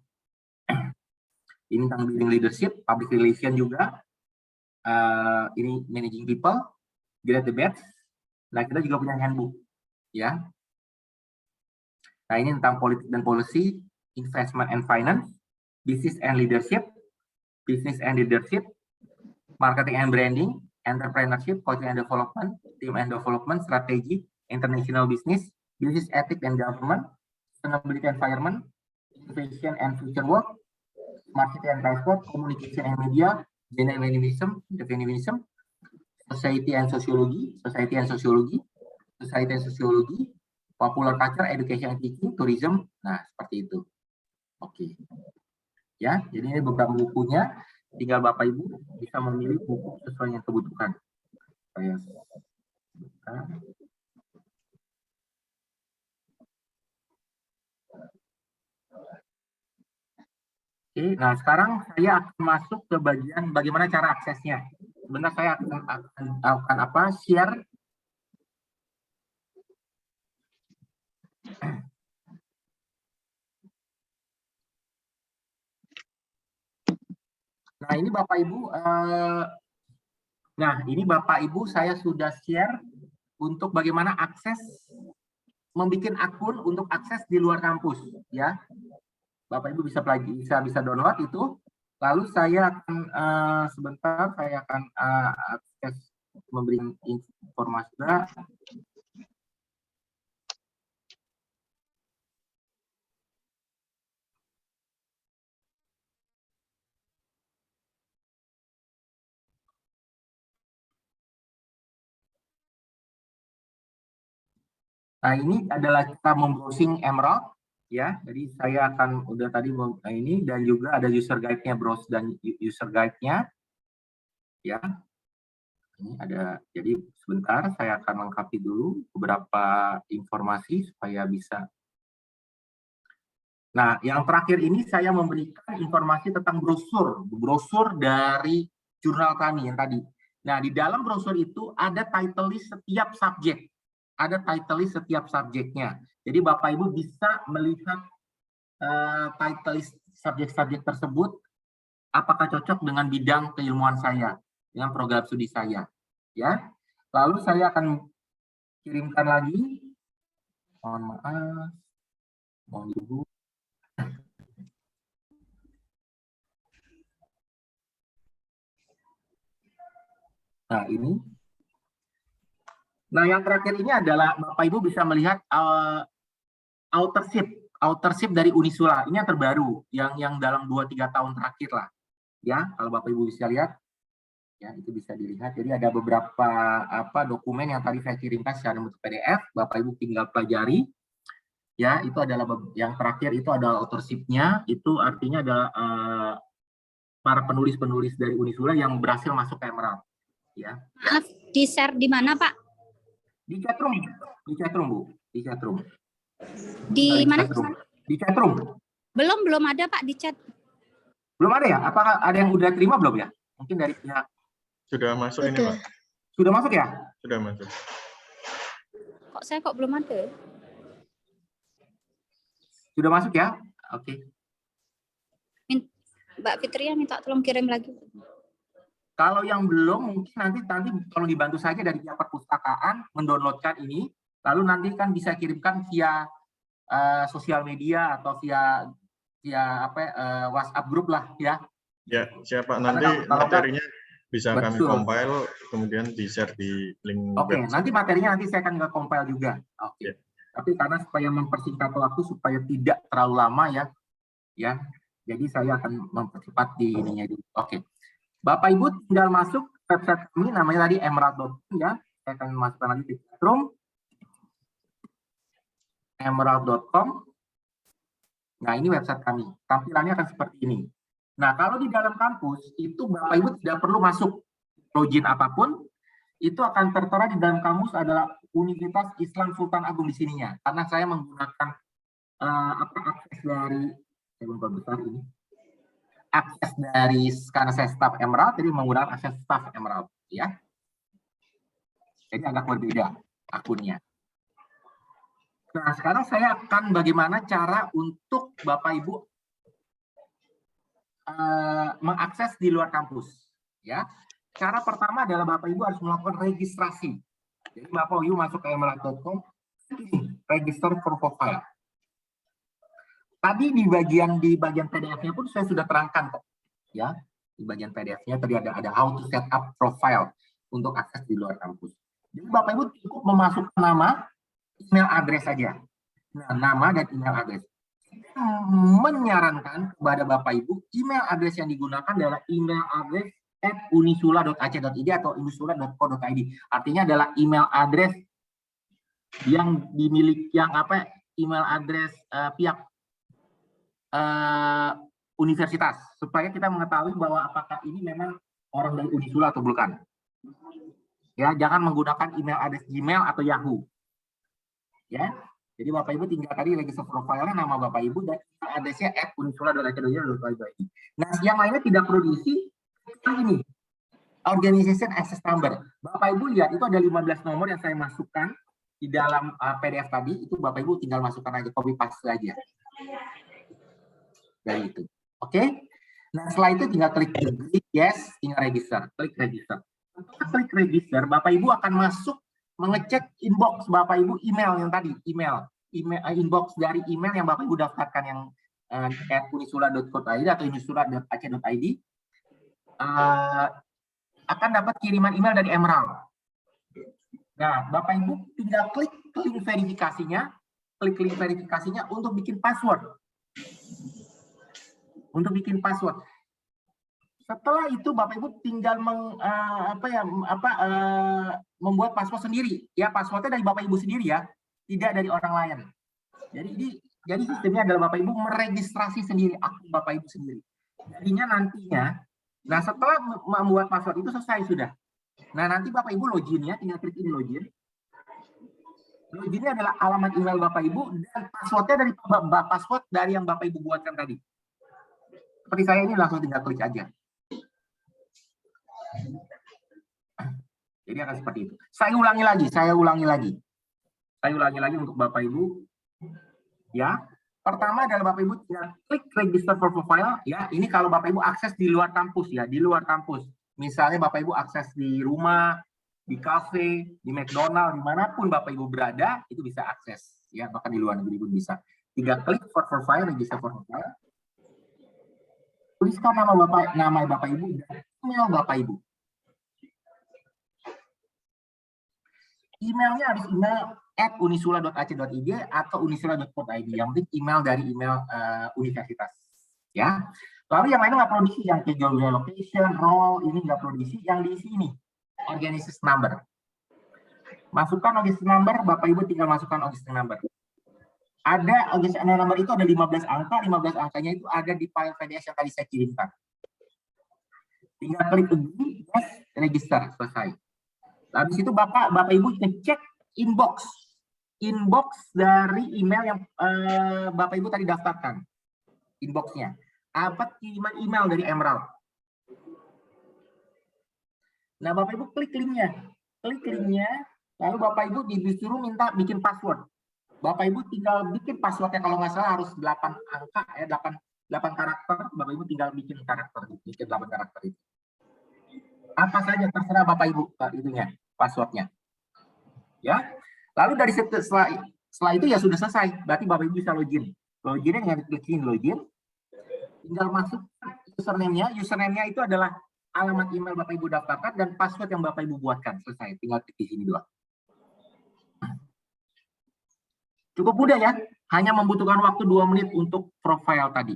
Ini tentang building leadership, public relation juga. Ini managing people, great debate. Nah, kita juga punya handbook. Ya. Nah, ini tentang politik dan policy, investment and finance, business and leadership, marketing and branding, entrepreneurship, coaching and development, team and development, strategy, international business, business ethics and government, sustainability environment, innovation and future work, marketing and transport, communication and media, gender and feminism, society and sociology, popular culture, education and teaching, tourism. Nah, seperti itu. Oke. Ya, jadi ini beberapa bukunya. Tinggal Bapak Ibu bisa memilih buku sesuai yang kebutuhan. Saya Oke, nah sekarang saya akan masuk ke bagian bagaimana cara aksesnya. Sebentar saya akan share. Nah, ini Bapak Ibu, saya sudah share untuk bagaimana akses, membuat akun untuk akses di luar kampus, ya. Bapak Ibu bisa download itu. Lalu saya akan sebentar saya akan akses memberi informasi. Nah, ini adalah kita membrowsing Emerald, ya. Jadi saya akan ini, dan juga ada user guide-nya, browse dan user guide-nya, ya. Ini ada. Jadi sebentar saya akan lengkapi dulu beberapa informasi supaya bisa. Nah, yang terakhir ini saya memberikan informasi tentang brosur dari jurnal kami yang tadi. Nah, di dalam brosur itu ada title list setiap subjek. Ada title list setiap subjeknya. Jadi Bapak Ibu bisa melihat title list subjek-subjek tersebut apakah cocok dengan bidang keilmuan saya, dengan program studi saya, ya. Lalu saya akan kirimkan lagi. Mohon maaf. Mohon dulu. Nah, ini. Nah, yang terakhir ini adalah Bapak Ibu bisa melihat authorship dari Unisula. Ini yang terbaru, yang dalam 2-3 tahun terakhir lah. Ya, kalau Bapak Ibu bisa lihat, ya itu bisa dilihat. Jadi ada beberapa dokumen yang tadi saya kirimkan secara bentuk PDF. Bapak Ibu tinggal pelajari. Ya, itu adalah yang terakhir itu ada authorship-nya, itu artinya adalah para penulis-penulis dari Unisula yang berhasil masuk ke Emerald. Ya. Maaf, di-share di mana, Pak? Di chatroom, Bu, di chatroom. Di mana? Di chatroom. Belum ada, Pak, di chat. Belum ada ya? Apakah ada yang udah terima belum ya? Mungkin dari pihak. Sudah masuk ini, Pak. Sudah masuk ya? Sudah masuk. Kok saya belum ada? Sudah masuk ya? Oke. Mbak Fitria minta tolong kirim lagi. Kalau yang belum, mungkin nanti tolong dibantu saja dari pihak perpustakaan mendownloadkan ini, lalu nanti kan bisa kirimkan via sosial media atau via WhatsApp grup lah ya. Ya, siapa nanti materinya bisa kami compile, kemudian di-share di link. Oke, nanti materinya nanti saya akan compile juga. Oke. Ya. Tapi karena supaya mempersingkat waktu supaya tidak terlalu lama ya. Jadi saya akan mempercepat di ininya dulu. Oke. Bapak Ibu tinggal masuk website kami namanya tadi emerald.com ya. Saya akan masukkan lagi di chatroom. Emerald.com. Nah, ini website kami. Tampilannya akan seperti ini. Nah, kalau di dalam kampus itu Bapak Ibu tidak perlu masuk login apapun, itu akan tertera di dalam kamus adalah Universitas Islam Sultan Agung di sininya. Karena saya menggunakan akses dari karena saya staff Emerald, jadi menggunakan akses staff Emerald ya. Jadi agak berbeda akunnya. Nah, sekarang saya akan bagaimana cara untuk Bapak Ibu mengakses di luar kampus ya. Cara pertama adalah Bapak Ibu harus melakukan registrasi. Jadi Bapak Ibu masuk ke emerald.com, register for profile. Tadi di bagian PDF-nya pun saya sudah terangkan kok, ya. Di bagian PDF-nya tadi ada how to set up profile untuk akses di luar kampus. Jadi Bapak Ibu cukup memasukkan nama, email address saja. Nah, nama dan email address. Menyarankan kepada Bapak Ibu, email address yang digunakan adalah email address @unisula.ac.id atau unisula.co.id. Artinya adalah email address yang dimiliki email address pihak universitas, supaya kita mengetahui bahwa apakah ini memang orang dari Unisula atau bukan. Ya, jangan menggunakan email address Gmail atau Yahoo. Ya. Jadi Bapak Ibu tinggal tadi register profile-nya, nama Bapak Ibu dan address-nya @unisula.ac.id. Nah, yang lainnya tidak perlu diisi. Ini organization access number. Bapak Ibu lihat itu ada 15 nomor yang saya masukkan di dalam PDF tadi. Itu Bapak Ibu tinggal masukkan aja, copy paste aja dari itu. Oke. Nah, setelah itu tinggal klik yes, tinggal register, klik register. Setelah klik register, Bapak Ibu akan masuk mengecek inbox Bapak Ibu email yang tadi, email inbox dari email yang Bapak Ibu daftarkan yang @unisula.co.id atau unisula.ac.id. Akan dapat kiriman email dari Emerald. Nah, Bapak Ibu tinggal klik link verifikasinya untuk bikin password. Setelah itu Bapak Ibu tinggal membuat password sendiri. Ya, passwordnya dari Bapak Ibu sendiri ya, tidak dari orang lain. Jadi sistemnya adalah Bapak Ibu meregistrasi sendiri akun Bapak Ibu sendiri. Jadinya nantinya, nah setelah membuat password itu selesai sudah. Nah, nanti Bapak Ibu login ya, tinggal klik ini login. Loginnya adalah alamat email Bapak Ibu dan passwordnya password dari yang Bapak Ibu buatkan tadi. Seperti saya ini langsung tinggal klik aja. Jadi akan seperti itu. Saya ulangi lagi untuk Bapak Ibu. Ya, pertama adalah Bapak Ibu tinggal klik register for profile. Ya, ini kalau Bapak Ibu akses di luar kampus ya, di luar kampus. Misalnya Bapak Ibu akses di rumah, di kafe, di McDonald, dimanapun Bapak Ibu berada, itu bisa akses. Ya, bahkan di luar negeri pun bisa. Tinggal klik for profile, register for profile. Tuliskan nama Bapak Ibu dan email Bapak Ibu. Emailnya harus email @unisula.ac.id atau unisula.co.id. Yang penting email dari email universitas. Ya. Lalu yang lainnya nggak perlu diisi, yang kayak location, role, ini nggak perlu diisi. Yang diisi ini, organization number. Masukkan organization number, Bapak Ibu tinggal masukkan organization number. Ada organization number itu ada 15 angka, 15 angkanya itu ada di file PDF yang tadi saya kirimkan. Tinggal klik agree, yes, register, selesai. Habis itu Bapak Ibu cek inbox dari email yang Bapak Ibu tadi daftarkan. Inboxnya. Apa kiriman email dari Emerald. Nah, Bapak Ibu klik linknya. Lalu Bapak Ibu disuruh minta bikin password. Bapak Ibu tinggal bikin passwordnya, kalau nggak salah harus 8 angka, 8 karakter. Bapak Ibu tinggal bikin 8 karakter itu. Apa saja terserah Bapak Ibu itunya, passwordnya. Ya. Lalu dari setelah itu ya sudah selesai. Berarti Bapak Ibu bisa login. Loginnya dengan klik login. Tinggal masuk username-nya. Username-nya itu adalah alamat email Bapak Ibu daftarkan dan password yang Bapak Ibu buatkan. Selesai. Tinggal klik di sini doang. Cukup mudah ya. Hanya membutuhkan waktu 2 menit untuk profile tadi.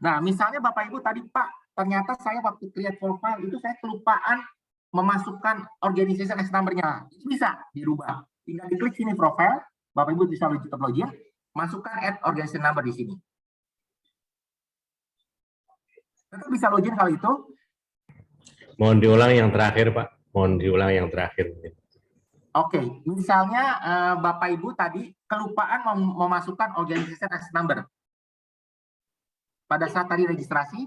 Nah, misalnya Bapak Ibu tadi, Pak, ternyata saya waktu create profile itu saya kelupaan memasukkan organization X number-nya. Itu bisa dirubah. Tinggal diklik sini profile, Bapak Ibu bisa login, masukkan add organization number di sini. Tetap bisa login kalau itu. Mohon diulang yang terakhir, Pak. Mohon diulang yang terakhir. Oke, misalnya Bapak Ibu tadi kelupaan memasukkan organization X number. Pada saat tadi registrasi,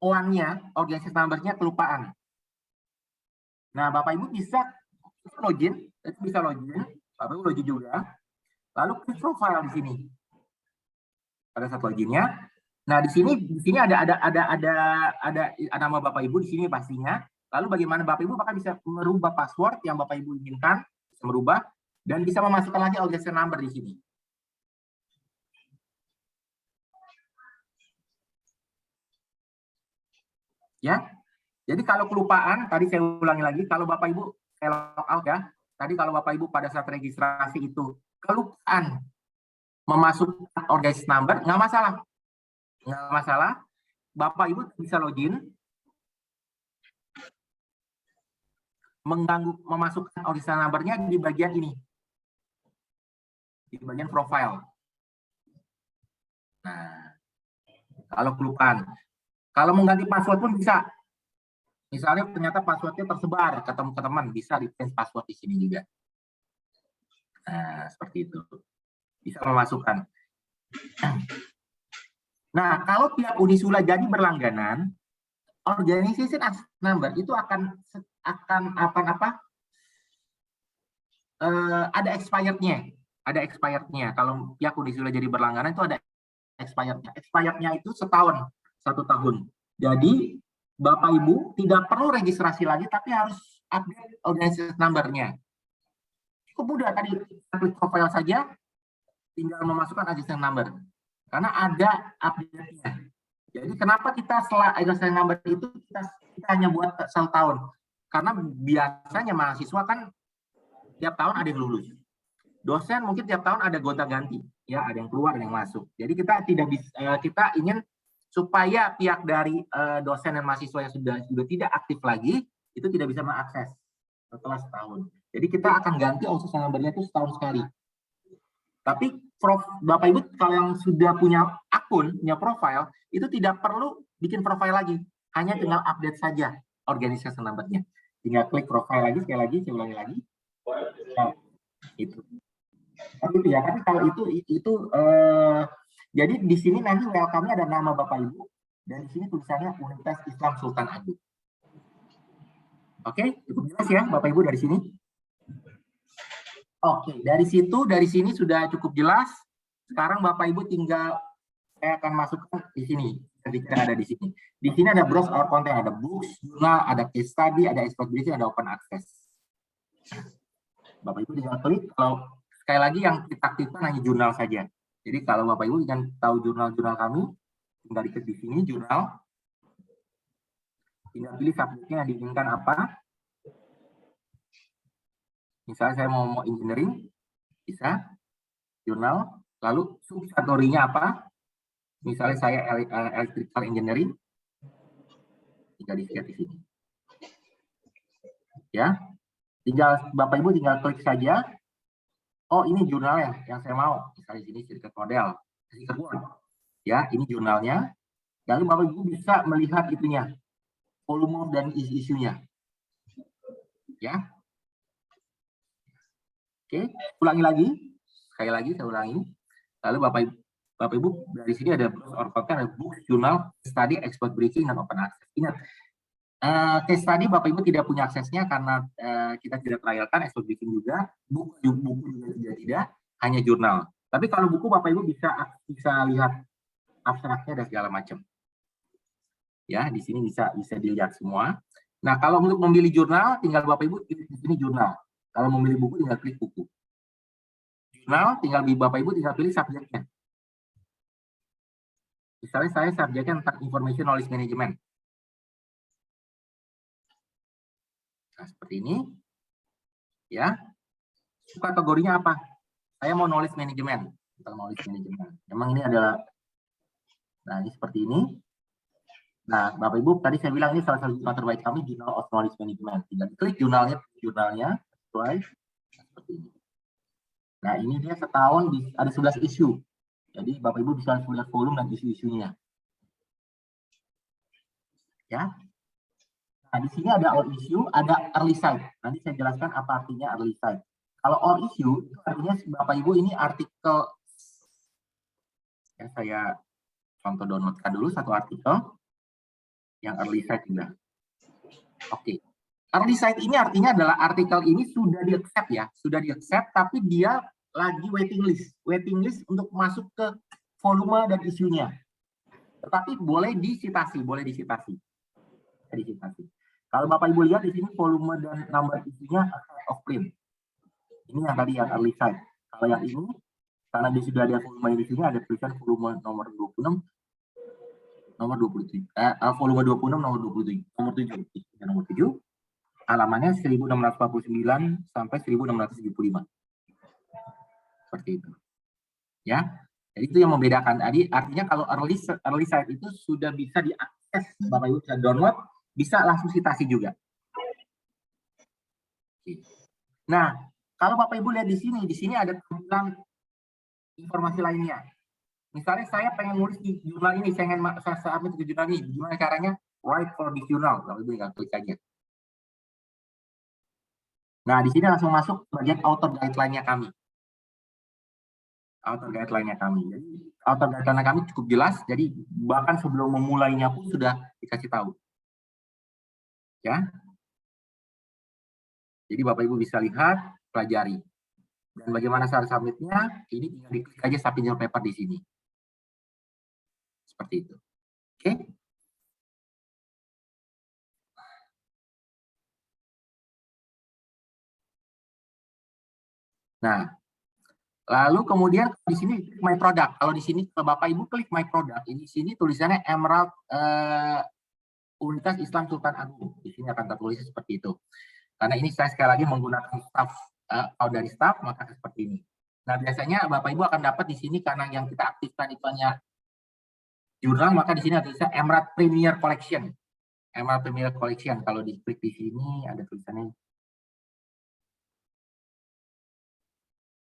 OAN-nya, organization number-nya kelupaan. Nah, Bapak Ibu bisa login, Bapak Ibu login juga. Lalu klik profile di sini. Pada saat loginnya, nah di sini ada nama Bapak Ibu di sini pastinya. Lalu bagaimana Bapak Ibu bisa merubah password yang Bapak Ibu inginkan, bisa merubah dan bisa memasukkan lagi organization number di sini. Ya. Jadi kalau kelupaan, tadi saya ulangi lagi, kalau Bapak Ibu saya log out ya. Tadi kalau Bapak Ibu pada saat registrasi itu kelupaan memasukkan organization number, nggak masalah. Bapak Ibu bisa login, memasukkan organization number-nya di bagian ini, di bagian profile. Nah, kalau kelupaan, kalau mengganti password pun bisa. Misalnya ternyata passwordnya tersebar ke teman, bisa di-change password di sini juga. Nah, seperti itu. Bisa memasukkan. Nah, kalau pihak Unisula jadi berlangganan, organization number itu akan ada expirednya. Ada expirednya. Kalau pihak Unisula jadi berlangganan itu ada expirednya. Expirednya itu 1 tahun. Jadi Bapak Ibu tidak perlu registrasi lagi, tapi harus update organization number-nya. Cukup mudah, tadi klik profile saja, tinggal memasukkan organization number. Karena ada update-nya. Jadi kenapa kita setelah organization number itu kita hanya buat 1 tahun? Karena biasanya mahasiswa kan tiap tahun ada yang lulus. Dosen mungkin tiap tahun ada gonta-ganti, ya ada yang keluar, ada yang masuk. Jadi kita tidak bisa, kita ingin supaya pihak dari dosen dan mahasiswa yang sudah tidak aktif lagi itu tidak bisa mengakses setelah 1 tahun. Jadi kita akan ganti organization number-nya itu setahun sekali. Tapi Bapak Ibu kalau yang sudah punya akun, punya profile, itu tidak perlu bikin profile lagi, hanya tinggal update saja organization number-nya. Tinggal klik profile lagi, sekali lagi, saya ulangi lagi. Nah, itu. Tapi itu ya, tapi kalau itu jadi di sini nanti welcome-nya ada nama Bapak Ibu dan di sini tulisannya Universitas Islam Sultan Agung. Oke, cukup jelas ya Bapak Ibu dari sini. Oke, dari sini sudah cukup jelas. Sekarang Bapak Ibu tinggal saya akan masukkan di sini. Ketika ada di sini. Di sini ada browse our content, ada books, jurnal, ada case study, ada expert briefing, ada open access. Bapak Ibu tinggal klik. Kalau sekali lagi yang kita aktifkan hanya jurnal saja. Jadi kalau Bapak Ibu ingin tahu jurnal-jurnal kami, tinggal diklik di sini jurnal. Tinggal pilih subjeknya yang diinginkan apa. Misalnya saya mau engineering, bisa jurnal. Lalu subkategorinya apa? Misalnya saya electrical engineering, tinggal dilihat di sini. Ya, tinggal Bapak Ibu tinggal klik saja. oh ini jurnalnya yang saya mau, misalnya di sini certifikat model, certifikat Word. Ya, ini jurnalnya. Lalu Bapak Ibu bisa melihat itunya, volume dan isi-isunya. Ya. Oke, ulangi lagi. Sekali lagi saya ulangi. Lalu Bapak Ibu dari sini ada or content, ada book, jurnal, study, expert briefing, dan open access. Ingat, case study Bapak Ibu tidak punya aksesnya karena kita tidak trialkan, expert briefing juga, buku juga tidak, hanya jurnal. Tapi kalau buku Bapak Ibu bisa lihat abstraknya dan segala macam. Ya, di sini bisa dilihat semua. Nah, kalau untuk memilih jurnal, tinggal Bapak Ibu klik di sini jurnal. Kalau memilih buku, tinggal klik buku. Jurnal, tinggal Bapak Ibu tinggal pilih subjeknya. Misalnya saya subjeknya tentang information knowledge management. Nah, seperti ini. Ya. Kategorinya apa? Saya mau knowledge management. Tentang knowledge management. Memang ini adalah, nah ini seperti ini. Nah, Bapak Ibu, tadi saya bilang ini salah satu jurnal terbaik kami, Journal of Knowledge Management. Tinggal klik jurnalnya sesuai seperti ini. Nah, ini dia setahun ada 11 isu. Jadi Bapak Ibu bisa lihat volume dan isu-isunya. Ya. Nah, di sini ada all issue, ada early site. Nanti saya jelaskan apa artinya early site. Kalau all issue, itu artinya Bapak Ibu ini artikel. Ya, saya contoh downloadkan dulu satu artikel yang early site juga. Oke. Early site ini artinya adalah artikel ini sudah di-accept ya, sudah di-accept tapi dia lagi waiting list untuk masuk ke volume dan isunya. Tetapi boleh disitasi. Kalau Bapak Ibu lihat di sini volume dan nomor isunya of print. Ini yang tadi yang early site. Kalau yang ini karena dia sudah ada volume isunya, ada tulisan volume nomor 26, nomor 27. Volume 26 nomor 27, nomor 7. Halamannya 1649 sampai 1675. Seperti itu. Ya. Jadi itu yang membedakan. Jadi artinya kalau early site itu sudah bisa diakses, Bapak Ibu bisa download, bisa langsung citasi juga. Nah, kalau Bapak Ibu lihat di sini ada tampilan informasi lainnya. Misalnya saya pengen nulis di jurnal ini, saya submit ke jurnal ini, gimana caranya? Write for this journal. Bapak Ibu tinggal klik aja. Nah, di sini langsung masuk bagian author guideline-nya kami. Jadi author guideline kami cukup jelas, jadi bahkan sebelum memulainya pun sudah dikasih tahu. Ya. Jadi Bapak Ibu bisa lihat, pelajari. Dan bagaimana cara submit-nya? Ini tinggal diklik aja submit your paper di sini. Seperti itu. Oke. Nah, lalu kemudian di sini my product. Kalau di sini kalau Bapak Ibu klik my product, ini di sini tulisannya Emerald Universitas Islam Sultan Agung. Di sini akan tertulis seperti itu. Karena ini saya sekali lagi menggunakan staff dari staff, maka seperti ini. Nah, biasanya Bapak Ibu akan dapat di sini karena yang kita aktifkan itu hanya jurnal, maka di sini ada tulisan Emerald Premier Collection. Emerald Premier Collection. Kalau diklik di sini ada tulisannya.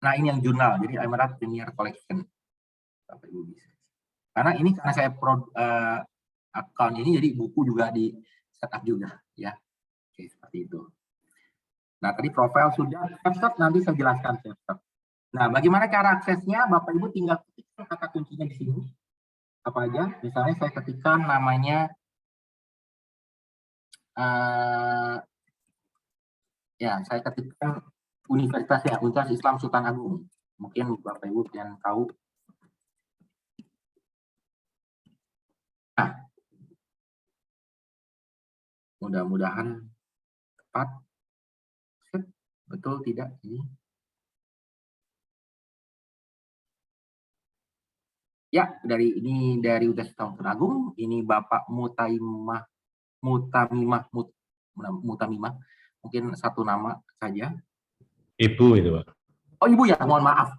Nah, ini yang jurnal, jadi Emerald Premier Collection. Bapak Ibu bisa. Karena ini karena saya account ini, jadi buku juga di setup juga, ya. Oke, seperti itu. Nah, tadi profil sudah, self-start nanti saya jelaskan self-start. Nah, bagaimana cara aksesnya? Bapak Ibu tinggal ketikkan kata kuncinya di sini. Apa aja? Misalnya saya ketikkan namanya, ya, saya ketikkan Universitas Islam Sultan Agung. Mungkin Bapak Ibu yang tahu. Nah, mudah-mudahan tepat. Betul tidak ini? Ya, dari Universitas Sultan Agung. Ini Bapak Mutamimah. Mungkin satu nama saja. Ibu itu, Pak. Oh, Ibu ya, mohon maaf.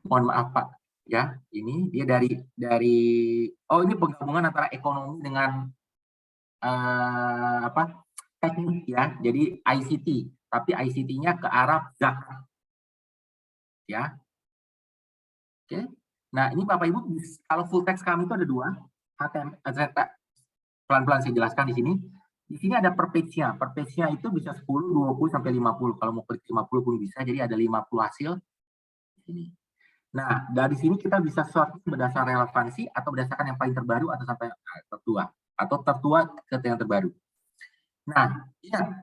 Mohon maaf, Pak. Ya, ini dia dari ini penggabungan antara ekonomi dengan teknik ya. Jadi ICT, tapi ICT-nya ke arah zakat. Ya. Oke. Nah, ini Bapak Ibu, kalau full text kami itu ada 2. HTML, pelan-pelan saya jelaskan di sini. Di sini ada per page-nya. Per page-nya itu bisa 10, 20 sampai 50. Kalau mau klik 50 pun bisa. Jadi ada 50 hasil di sini. Nah, dari sini kita bisa sort berdasarkan relevansi atau berdasarkan yang paling terbaru atau sampai tertua, atau tertua ke yang terbaru. Nah,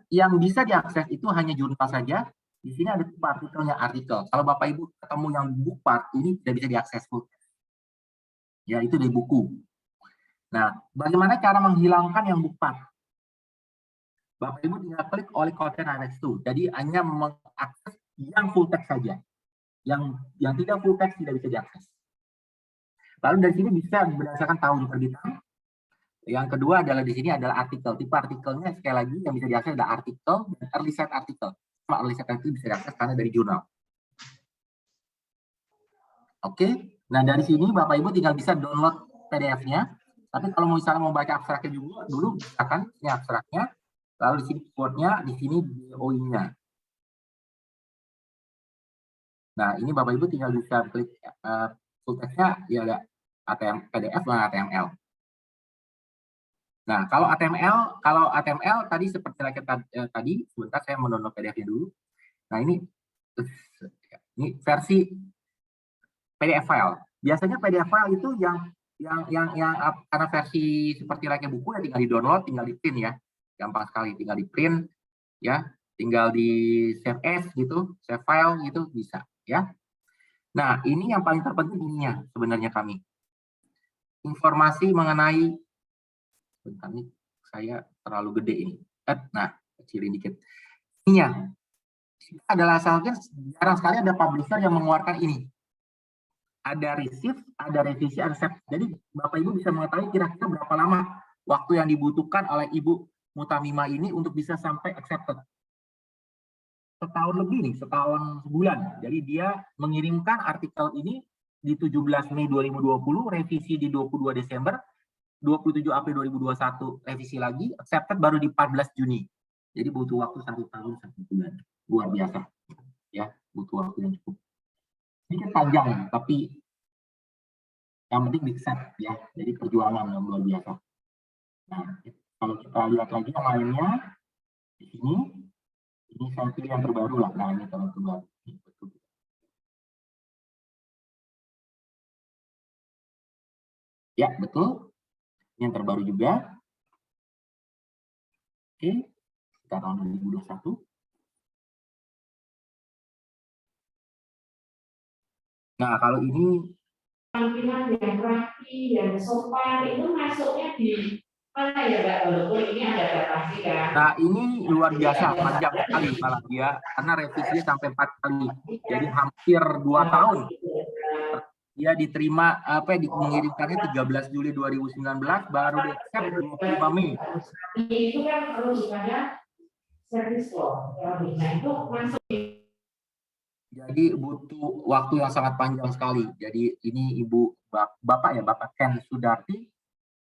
yang bisa diakses itu hanya jurnal saja. Di sini ada artikelnya, artikel. Kalau Bapak Ibu ketemu yang book part, ini tidak bisa diakses full. Ya, itu di buku. Nah, bagaimana cara menghilangkan yang book part? Bapak Ibu tinggal klik all content annex to. Jadi hanya mengakses yang full text saja. Yang tidak full text tidak bisa diakses. Lalu dari sini bisa berdasarkan tahun terbitan. Yang kedua adalah di sini adalah artikel. Tipe artikelnya sekali lagi yang bisa diakses adalah artikel dan early set artikel. Early set artikel bisa diakses karena dari jurnal. Oke. Nah, dari sini Bapak Ibu tinggal bisa download PDF-nya. Tapi kalau misalnya mau baca abstraknya juga dulu, misalkan ini abstraknya. Lalu di sini keyword-nya, di sini DOI-nya. Nah, ini Bapak Ibu tinggal bisa klik full text-nya, ya ada PDF dan HTML. Nah, kalau HTML tadi seperti tadi, sebentar saya mendownload PDF-nya dulu. Nah, ini versi PDF file. Biasanya PDF file itu yang karena versi seperti layaknya buku ya tinggal di-download, tinggal di-print ya. Gampang sekali, tinggal di-print ya, tinggal di save as gitu, save file gitu bisa ya. Nah, ini yang paling terpenting ininya sebenarnya kami. Informasi mengenai, bentar nih, saya terlalu gede ini. Nah, kecilin dikit. Ininya adalah asalnya jarang sekali ada publisher yang mengeluarkan ini. Ada receive, ada revisi, ada accept. Jadi Bapak Ibu bisa mengetahui kira-kira berapa lama waktu yang dibutuhkan oleh Ibu Mutamima ini untuk bisa sampai accepted. Setahun lebih nih, setahun sebulan. Jadi dia mengirimkan artikel ini di 17 Mei 2020, revisi di 22 Desember, 27 April 2021 revisi lagi, accepted baru di 14 Juni. Jadi butuh waktu 1 tahun 1 bulan. Luar biasa. Ya, butuh waktu yang cukup. Sedikit panjang, tapi yang penting di set ya. Jadi perjuangan yang luar biasa. Nah, kalau kita lihat lagi yang lainnya di sini, ini saya pilih yang terbaru lah. Nah, ini yang terbaru. Ya, betul. Ini yang terbaru juga. Oke, kita tahun 2021. Nah, kalau ini tampilan yang rapi, yang sopan, itu masuknya di mana ya, Mbak? Walaupun ini ada batasi kan. Nah, ini luar biasa, panjang sekali malah dia, karena revisinya sampai 4 kali. Jadi hampir 2 tahun. Dia diterima, mengirimkannya 13 Juli 2019, baru di-accept 25 Mei. Itu kan rujukannya service law. Nah, itu masuk. Jadi butuh waktu yang sangat panjang sekali. Jadi ini Bapak Ken Sudarti,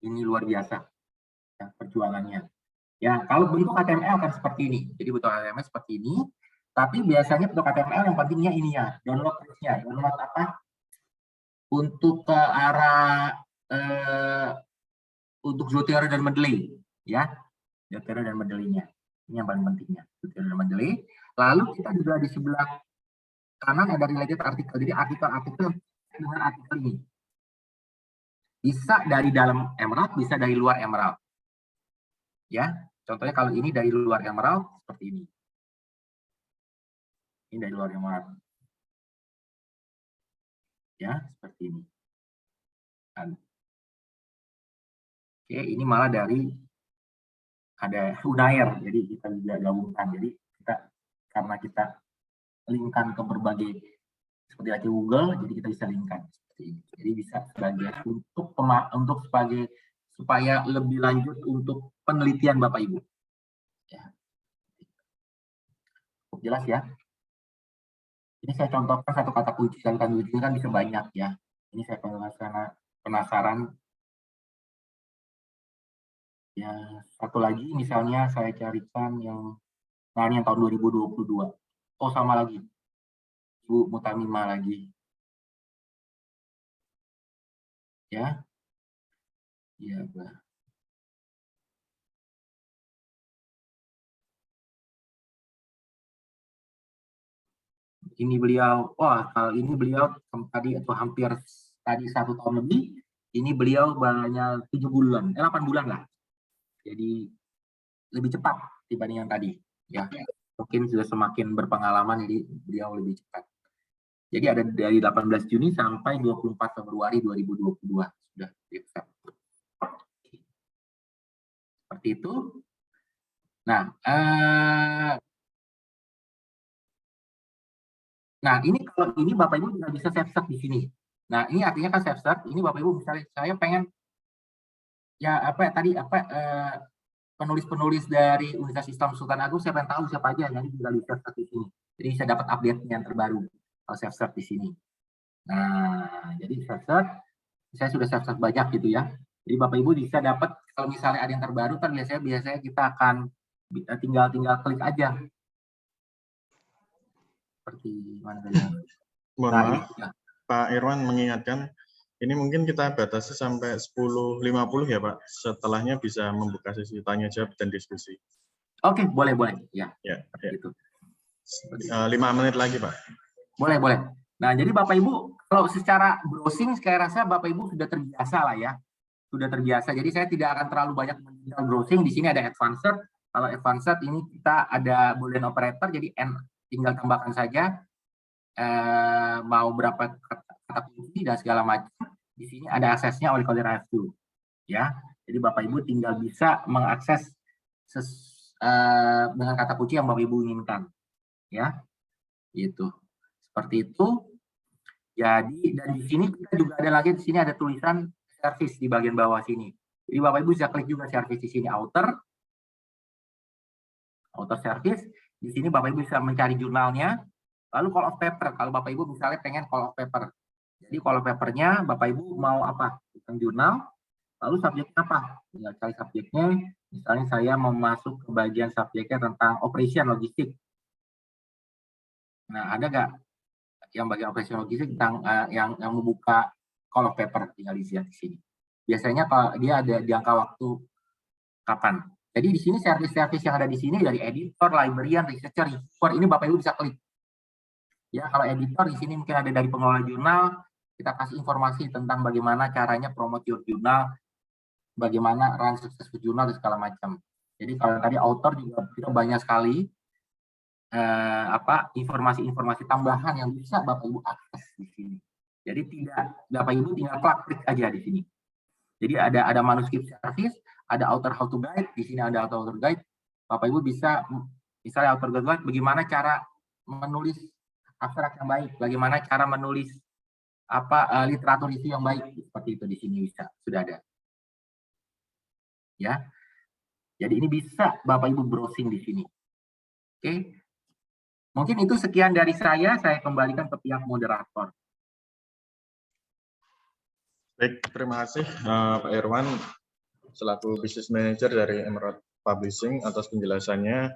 ini luar biasa ya, perjuangannya. Ya, kalau bentuk HTML kan seperti ini. Jadi bentuk HTML seperti ini. Tapi biasanya bentuk HTML yang pentingnya ini ya, download teksnya, download apa? Untuk ke arah untuk Zotero dan Mendeley, ya, Zotero dan Mendeley-nya. Ini yang paling pentingnya, Zotero dan Mendeley. Lalu kita juga di sebelah kanan ada related artikel. Jadi artikel-artikel dengan artikel ini bisa dari dalam Emerald, bisa dari luar Emerald. Ya, contohnya kalau ini dari luar Emerald seperti ini. Ini dari luar Emerald. Ya, seperti ini. Oke, ini malah dari ada Unair. Jadi kita juga gabungkan. Jadi karena kita linkkan ke berbagai seperti lagi Google, jadi kita bisa linkkan seperti ini. Jadi bisa sebagai untuk supaya lebih lanjut untuk penelitian Bapak Ibu. Ya. Jelas ya. Ini saya contohkan satu kata kunci, kata kunci kan bisa banyak ya. Ini saya penasaran. Ya, satu lagi misalnya saya carikan yang tahun 2022. Oh, sama lagi. Bu Mutamima lagi. Ya. Iya, Mbak. Ini beliau, wah kalau ini beliau tadi atau hampir tadi 1 tahun lebih, ini beliau banyak 7 bulan, 8 bulan lah. Jadi lebih cepat dibanding yang tadi. Ya, mungkin sudah semakin berpengalaman, jadi beliau lebih cepat. Jadi ada dari 18 Juni sampai 24 Februari 2022 sudah diakses. Seperti itu. Nah, ini kalau ini Bapak Ibu bisa self-start di sini. Nah, ini artinya kan self-start. Ini Bapak Ibu misalnya saya pengen ya penulis-penulis dari Universitas Islam Sultan Agung, saya pengen tahu siapa aja yang tinggal di self-start di sini. Jadi saya dapat update yang terbaru kalau self-start di sini. Nah, jadi self-start saya sudah self-start banyak gitu ya. Jadi Bapak Ibu bisa dapat kalau misalnya ada yang terbaru kan biasanya kita akan tinggal klik aja. Seperti mana tadi? Mohon maaf, Pak Irwan mengingatkan, ini mungkin kita batasi sampai 10.50 ya Pak, setelahnya bisa membuka sesi tanya jawab dan diskusi. Oke, boleh. Ya. Gitu. 5 menit lagi Pak. Boleh. Nah, jadi Bapak Ibu, kalau secara browsing, saya rasa Bapak Ibu sudah terbiasa lah ya. Sudah terbiasa, jadi saya tidak akan terlalu banyak mendetail browsing. Di sini ada advanced. Kalau advanced ini kita ada Boolean operator, jadi tinggal tambahkan saja mau berapa kata kunci dan segala macam. Di sini ada aksesnya oleh Coder AF2 ya. Jadi Bapak Ibu tinggal bisa mengakses dengan kata kunci yang Bapak Ibu inginkan ya. Gitu. Seperti itu. Jadi dan di sini kita juga ada lagi, di sini ada tulisan service di bagian bawah sini. Jadi Bapak Ibu bisa klik juga service di sini, outer service. Di sini Bapak Ibu bisa mencari jurnalnya. Lalu call of paper, kalau Bapak Ibu misalnya pengen call of paper. Jadi call of papernya Bapak Ibu mau apa? Tentang jurnal. Lalu subjeknya apa? Tinggal cari subjeknya. Misalnya saya mau masuk ke bagian subjeknya tentang operation logistik. Nah, ada nggak yang bagian operation logistik tentang yang membuka call of paper? Tinggal dilihat di sini. Biasanya kalau dia ada jangka waktu kapan. Jadi di sini service-service yang ada di sini dari editor, librarian, researcher, reviewer, ini Bapak Ibu bisa klik. Ya, kalau editor di sini mungkin ada dari pengelola jurnal, kita kasih informasi tentang bagaimana caranya promote your jurnal, bagaimana run successful jurnal dan segala macam. Jadi kalau tadi author juga kita banyak sekali informasi-informasi tambahan yang bisa Bapak Ibu akses di sini. Jadi tidak Bapak Ibu tinggal klik aja di sini. Jadi ada manuskrip service, ada author how to guide, di sini ada author guide. Bapak Ibu bisa misalnya author guide bagaimana cara menulis abstrak yang baik, bagaimana cara menulis literatur isi yang baik, seperti itu di sini bisa sudah ada. Ya. Jadi ini bisa Bapak Ibu browsing di sini. Oke. Mungkin itu sekian dari saya kembalikan ke pihak moderator. Baik, terima kasih Pak Irwan selaku Business Manager dari Emerald Publishing atas penjelasannya,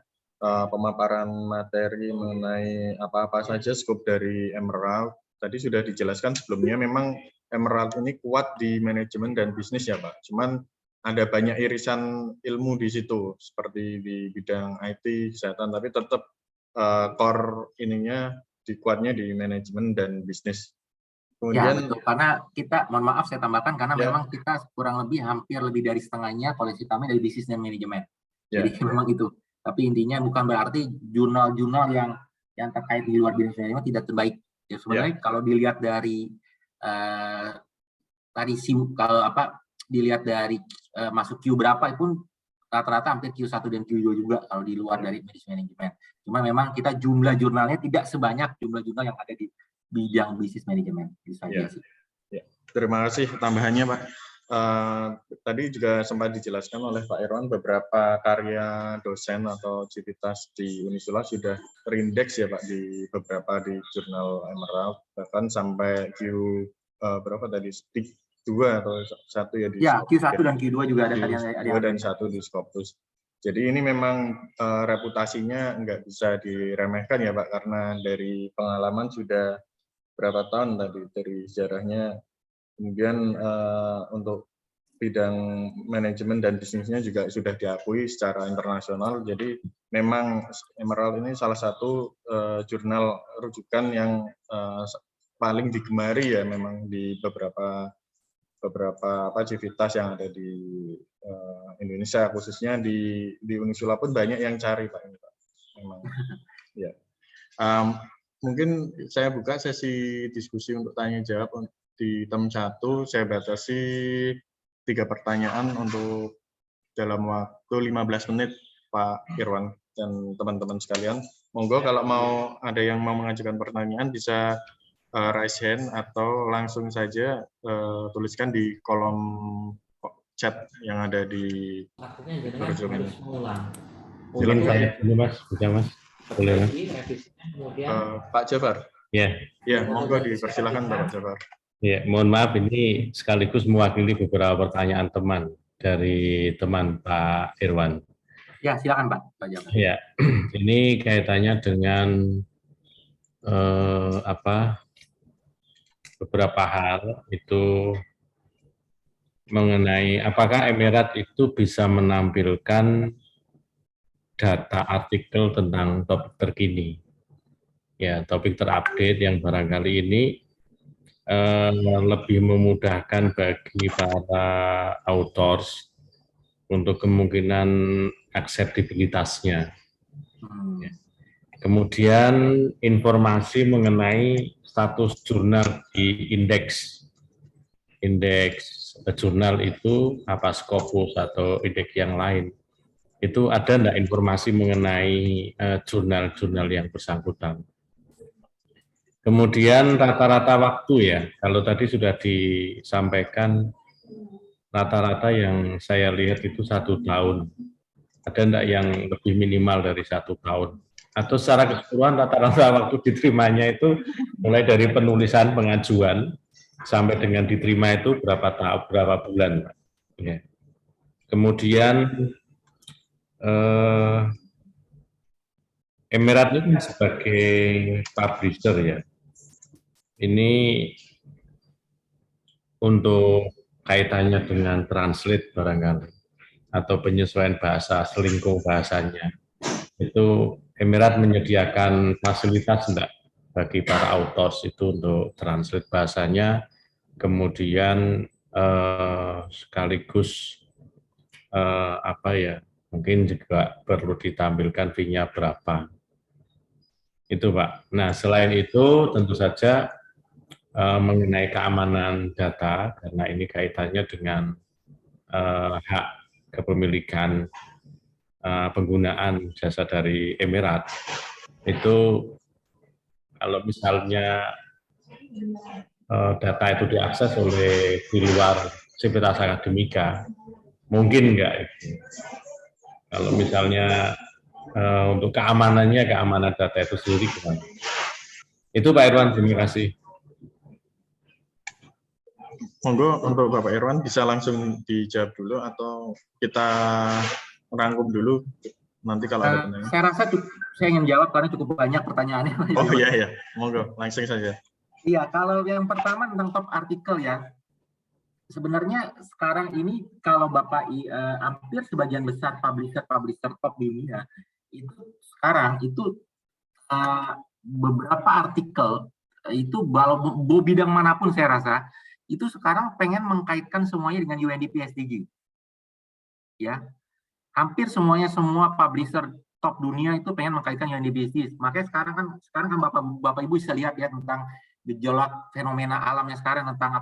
pemaparan materi mengenai apa-apa saja skop dari Emerald. Tadi sudah dijelaskan sebelumnya, memang Emerald ini kuat di manajemen dan bisnis ya Pak. Cuman ada banyak irisan ilmu di situ, seperti di bidang IT, kesehatan, tapi tetap core kuatnya di manajemen dan bisnis. Kemudian, ya betul, karena kita, mohon maaf saya tambahkan, karena memang kita kurang lebih hampir lebih dari setengahnya koleksi kami dari bisnis dan manajemen. Jadi memang itu. Tapi intinya bukan berarti jurnal-jurnal yang terkait di luar bisnis manajemen tidak terbaik. Ya sebenarnya kalau dilihat dari dilihat dari masuk Q berapa pun rata-rata hampir Q1 dan Q2 juga kalau di luar dari bisnis manajemen. Cuma memang kita jumlah jurnalnya tidak sebanyak jumlah jurnal yang ada di bidang bisnis manajemen. Terima kasih tambahannya Pak. Tadi juga sempat dijelaskan oleh Pak Irwan beberapa karya dosen atau civitas di Unisula sudah terindeks ya Pak di beberapa di jurnal Emerald, bahkan sampai Q berapa tadi, 2 atau 1 ya di Q1 dan Q2 juga ada Q2 dan 1 di Scopus. Jadi ini memang reputasinya nggak bisa diremehkan ya Pak, karena dari pengalaman sudah berapa tahun tadi dari sejarahnya. Kemudian untuk bidang manajemen dan bisnisnya juga sudah diakui secara internasional. Jadi memang Emerald ini salah satu jurnal rujukan yang paling digemari ya memang di beberapa aktivitas yang ada di Indonesia, khususnya di Unisula pun banyak yang cari Pak ini Pak. Memang ya. Mungkin saya buka sesi diskusi untuk tanya jawab di term 1. Saya batasi 3 pertanyaan untuk dalam waktu 15 menit Pak Irwan dan teman-teman sekalian. Monggo kalau mau ada yang mau mengajukan pertanyaan bisa raise hand atau langsung saja tuliskan di kolom chat yang ada di Zoom ini. Silakan saya dulu Mas, bisa Mas? Boleh Mas? Pak Jafar. Ya. Ya, monggo dipersilakan Pak Jafar. Ya, mohon maaf ini sekaligus mewakili beberapa pertanyaan teman dari teman Pak Irwan. Ya, silakan Pak Jafar. Ya, ini kaitannya dengan beberapa hal itu mengenai apakah Emirat itu bisa menampilkan data artikel tentang topik terkini, ya topik terupdate yang barangkali ini lebih memudahkan bagi para authors untuk kemungkinan akseptabilitasnya. Ya. Kemudian informasi mengenai status jurnal di indeks jurnal itu apa Scopus atau indeks yang lain. Itu ada enggak informasi mengenai jurnal-jurnal yang bersangkutan. Kemudian rata-rata waktu ya, kalau tadi sudah disampaikan rata-rata yang saya lihat itu 1 tahun. Ada enggak yang lebih minimal dari 1 tahun? Atau secara keseluruhan rata-rata waktu diterimanya itu mulai dari penulisan pengajuan sampai dengan diterima itu berapa bulan, Pak? Ya. Kemudian Emirat ini sebagai publisher ya, ini untuk kaitannya dengan translate barangkali atau penyesuaian bahasa, selingkuh bahasanya, itu Emirat menyediakan fasilitas enggak bagi para authors itu untuk translate bahasanya, kemudian sekaligus mungkin juga perlu ditampilkan fee-nya berapa. Itu Pak. Nah selain itu tentu saja mengenai keamanan data, karena ini kaitannya dengan hak kepemilikan penggunaan jasa dari Emirat, itu kalau misalnya data itu diakses oleh di luar Sivitas Akademika, mungkin enggak itu. Kalau misalnya untuk keamanan data itu sendiri gimana? Itu Pak Irwan, terima kasih. Monggo untuk Bapak Irwan bisa langsung dijawab dulu atau kita rangkum dulu nanti kalau ada pertanyaan. Saya rasa saya ingin jawab karena cukup banyak pertanyaannya. Oh iya, monggo langsung saja. Iya, kalau yang pertama tentang top artikel ya, sebenarnya sekarang ini kalau Bapak hampir sebagian besar publisher top dunia itu sekarang itu beberapa artikel itu bidang manapun saya rasa itu sekarang pengen mengkaitkan semuanya dengan UNDP SDG. Ya, hampir semuanya, semua publisher top dunia itu pengen mengkaitkan UNDP SDG. Makanya sekarang kan Bapak Ibu bisa lihat ya tentang gejolak fenomena alamnya sekarang, tentang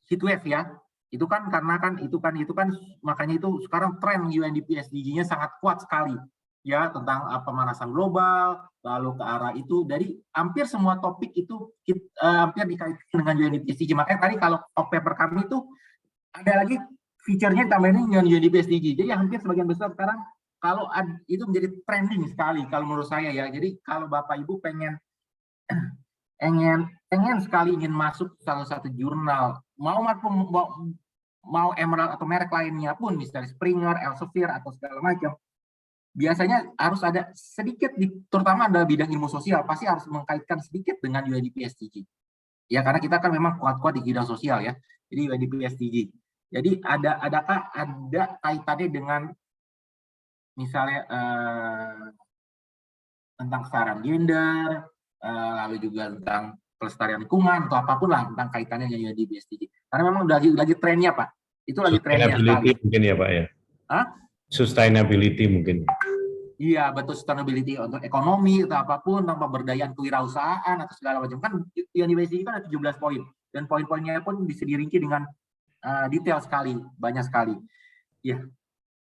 heatwave ya. Itu kan karena itu kan makanya itu sekarang tren UNDP SDG-nya sangat kuat sekali. Ya, tentang pemanasan global, lalu ke arah itu, dari hampir semua topik itu hampir dikaitkan dengan UNDP SDG. Makanya tadi kalau paper kami itu ada lagi feature-nya tambahin dengan UNDP SDG. Jadi hampir sebagian besar sekarang kalau itu menjadi trending sekali kalau menurut saya ya. Jadi kalau Bapak Ibu pengen sekali ingin masuk salah satu jurnal, mau Emerald atau merek lainnya pun, misalnya Springer, Elsevier atau segala macam, biasanya harus ada sedikit, terutama ada bidang ilmu sosial, pasti harus mengkaitkan sedikit dengan UNDP SDG. Ya, karena kita kan memang kuat-kuat di bidang sosial ya. Jadi UNDP SDG. Jadi adakah ada kaitannya dengan misalnya tentang kesetaraan gender, lalu juga tentang pelestarian lingkungan atau apapun lah tentang kaitannya dengan UNDP SDG. Karena memang lagi trennya Pak. Itu lagi trennya sekali. Mungkin ya Pak ya. Hah? Sustainability mungkin. Iya, betul, sustainability untuk ekonomi atau apapun, tanpa pemberdayaan kewirausahaan atau segala macam. Kan UNDP SDG kan ada 17 poin. Dan poin-poinnya pun bisa dirinci dengan detail sekali, banyak sekali. Ya.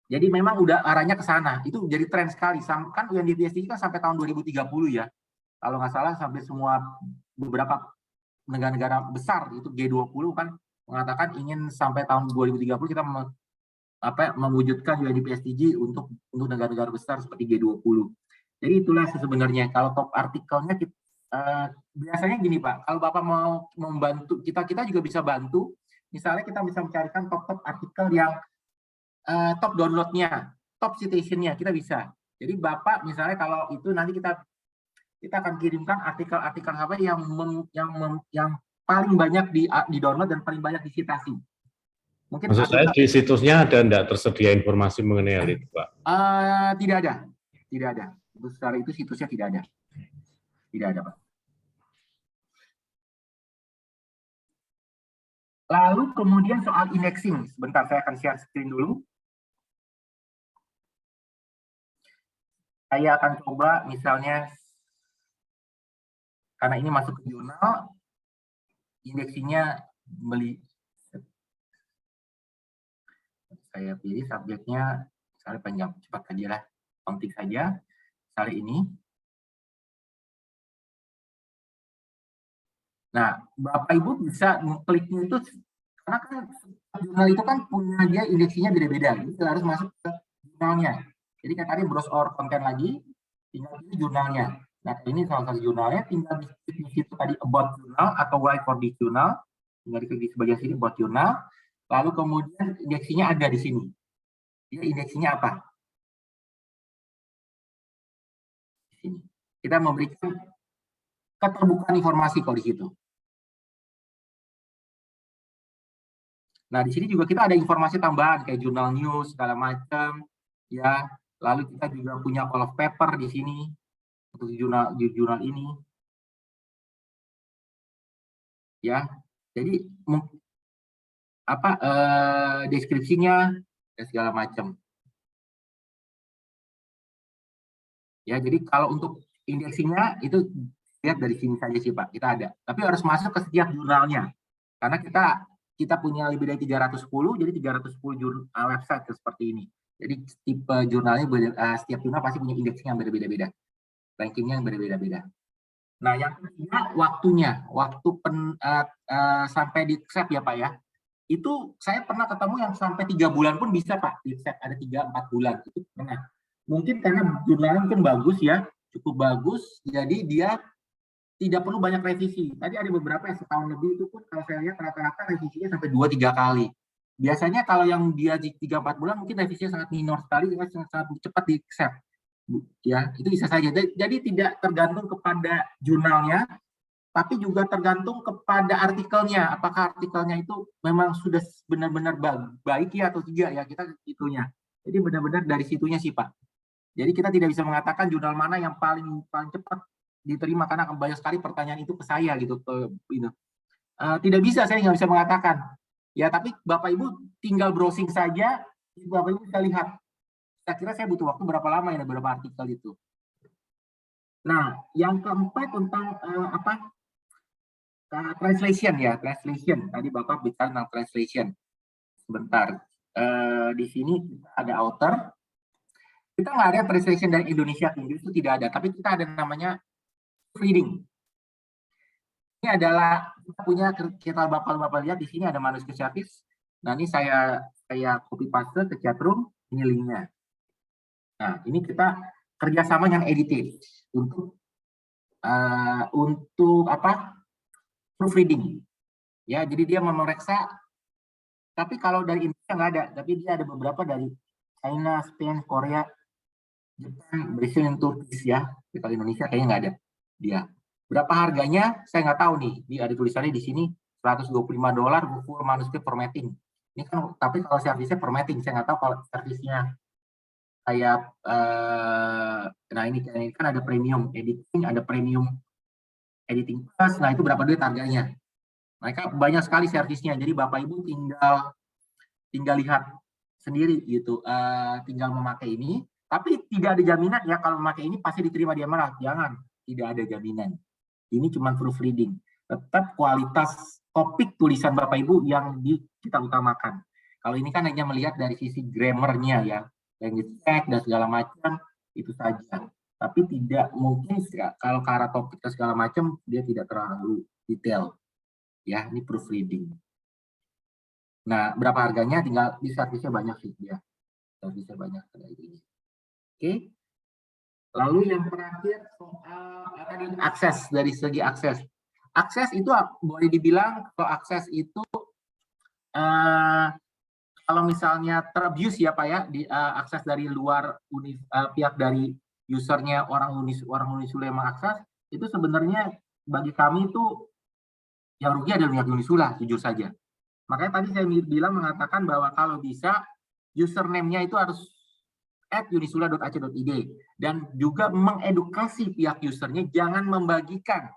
Jadi memang udah arahnya ke sana. Itu jadi tren sekali. Kan UNDP SDG kan sampai tahun 2030 ya. Kalau nggak salah sampai semua beberapa negara-negara besar itu G20 kan mengatakan ingin sampai tahun 2030 kita mewujudkan UNDP SDG untuk negara-negara besar seperti G20. Jadi itulah sebenarnya kalau top artikelnya biasanya gini Pak, kalau Bapak mau membantu kita juga bisa bantu. Misalnya kita bisa mencarikan top artikel yang top downloadnya, top citation-nya, kita bisa. Jadi Bapak misalnya kalau itu nanti kita akan kirimkan artikel-artikel apa yang paling banyak di download dan paling banyak disitasi. Mungkin maksud saya di situsnya ada enggak tersedia informasi mengenai hal itu, Pak? Tidak ada. Secara itu situsnya tidak ada, Pak. Lalu kemudian soal indexing, sebentar saya akan share screen dulu. Saya akan coba misalnya, karena ini masuk ke jurnal, indeksinya saya pilih subjeknya, misalnya panjang, cepat saja lah, penting saja, misalnya ini. Nah, Bapak Ibu bisa mengkliknya itu, karena kan jurnal itu kan punya dia indeksinya beda-beda, jadi harus masuk ke jurnalnya. Jadi kan tadi browse or konten lagi, tinggal pilih jurnalnya. Nah, ini salah satu jurnalnya, tinggal di situ tadi about journal atau why for this journal, tinggal diklik di sebagian sini about journal, lalu kemudian indeksinya ada di sini. Dia indeksinya apa? Di sini. Kita memberikan keterbukaan informasi kalau di situ. Nah, di sini juga kita ada informasi tambahan kayak jurnal news segala macam, ya. Lalu kita juga punya call of paper di sini untuk jurnal ini, ya. Jadi deskripsinya dan segala macam. Ya, jadi kalau untuk indeksinya itu lihat dari sini saja sih Pak, kita ada. Tapi harus masuk ke setiap jurnalnya. Karena kita punya lebih dari 310, jadi 310 website seperti ini. Jadi tipe jurnalnya setiap jurnal pasti punya indeksnya yang berbeda-beda. Rankingnya yang berbeda-beda. Nah, yang ketiga waktunya, sampai di accept ya Pak ya. Itu saya pernah ketemu yang sampai 3 bulan pun bisa Pak, di accept ada 3-4 bulan itu pernah. Mungkin karena jurnalnya mungkin bagus ya, cukup bagus, jadi dia tidak perlu banyak revisi. Tadi ada beberapa yang setahun lebih itu pun kalau saya lihat rata-rata revisinya sampai 2-3 kali. Biasanya kalau yang dia di 3-4 bulan mungkin revisinya sangat minor sekali, sangat cepat di accept. Ya, itu bisa saja. Jadi tidak tergantung kepada jurnalnya, tapi juga tergantung kepada artikelnya. Apakah artikelnya itu memang sudah benar-benar baik ya atau tidak ya, kita itunya. Jadi benar-benar dari situnya sih Pak. Jadi kita tidak bisa mengatakan jurnal mana yang paling cepat diterima karena banyak sekali pertanyaan itu ke saya gitu. Tidak bisa, saya nggak bisa mengatakan. Ya, tapi Bapak Ibu tinggal browsing saja, Bapak Ibu bisa lihat. Saya kira saya butuh waktu berapa lama ya beberapa artikel itu. Nah, yang keempat tentang translation ya, translation. Tadi Bapak bicara tentang translation. Sebentar. Di sini ada author. Kita nggak ada translation dari Indonesia ke Inggris, itu tidak ada. Tapi kita ada namanya reading. Ini adalah kita Bapak lihat di sini ada manuskrip service. Nah, ini saya copy paste ke chatroom, ini linknya. Nah, ini kita kerjasama yang edited untuk proofreading. Ya, jadi dia memeriksa Tapi kalau dari Indonesia nggak ada, tapi dia ada beberapa dari China, Spain, Korea, Jepang, Brazil, Turki ya. Tapi kalau Indonesia kayaknya nggak ada dia. Berapa harganya? Saya nggak tahu nih. Dia ada tulisannya di sini $125 full manuscript formatting. Ini kan, tapi kalau servisnya formatting, saya nggak tahu kalau servisnya kayak nah ini kan ada premium editing, ada premium editing plus. Nah itu berapa duit harganya? Mereka banyak sekali servisnya. Jadi Bapak Ibu tinggal lihat sendiri gitu, tinggal memakai ini. Tapi tidak ada jaminan ya kalau memakai ini pasti diterima di Emerald. Jangan, tidak ada jaminan. Ini cuma proofreading. Tetap kualitas topik tulisan Bapak Ibu yang kita utamakan. Kalau ini kan hanya melihat dari sisi grammarnya ya, language check dan segala macam itu saja. Tapi tidak mungkin kalau ke arah topik dan segala macam dia tidak terlalu detail. Ya, ini proofreading. Nah, berapa harganya? Tinggal di servisnya banyak sih dia. Servisnya banyak ada ini. Oke. Lalu yang terakhir soal tadi akses, dari segi akses. Akses itu boleh dibilang kalau akses itu kalau misalnya terabuse ya Pak ya, akses dari luar pihak dari usernya orang Unisula yang mengakses, itu sebenarnya bagi kami itu yang rugi adalah pihak Unisula, jujur saja. Makanya tadi saya mengatakan bahwa kalau bisa username-nya itu harus @unisula.ac.id dan juga mengedukasi pihak usernya jangan membagikan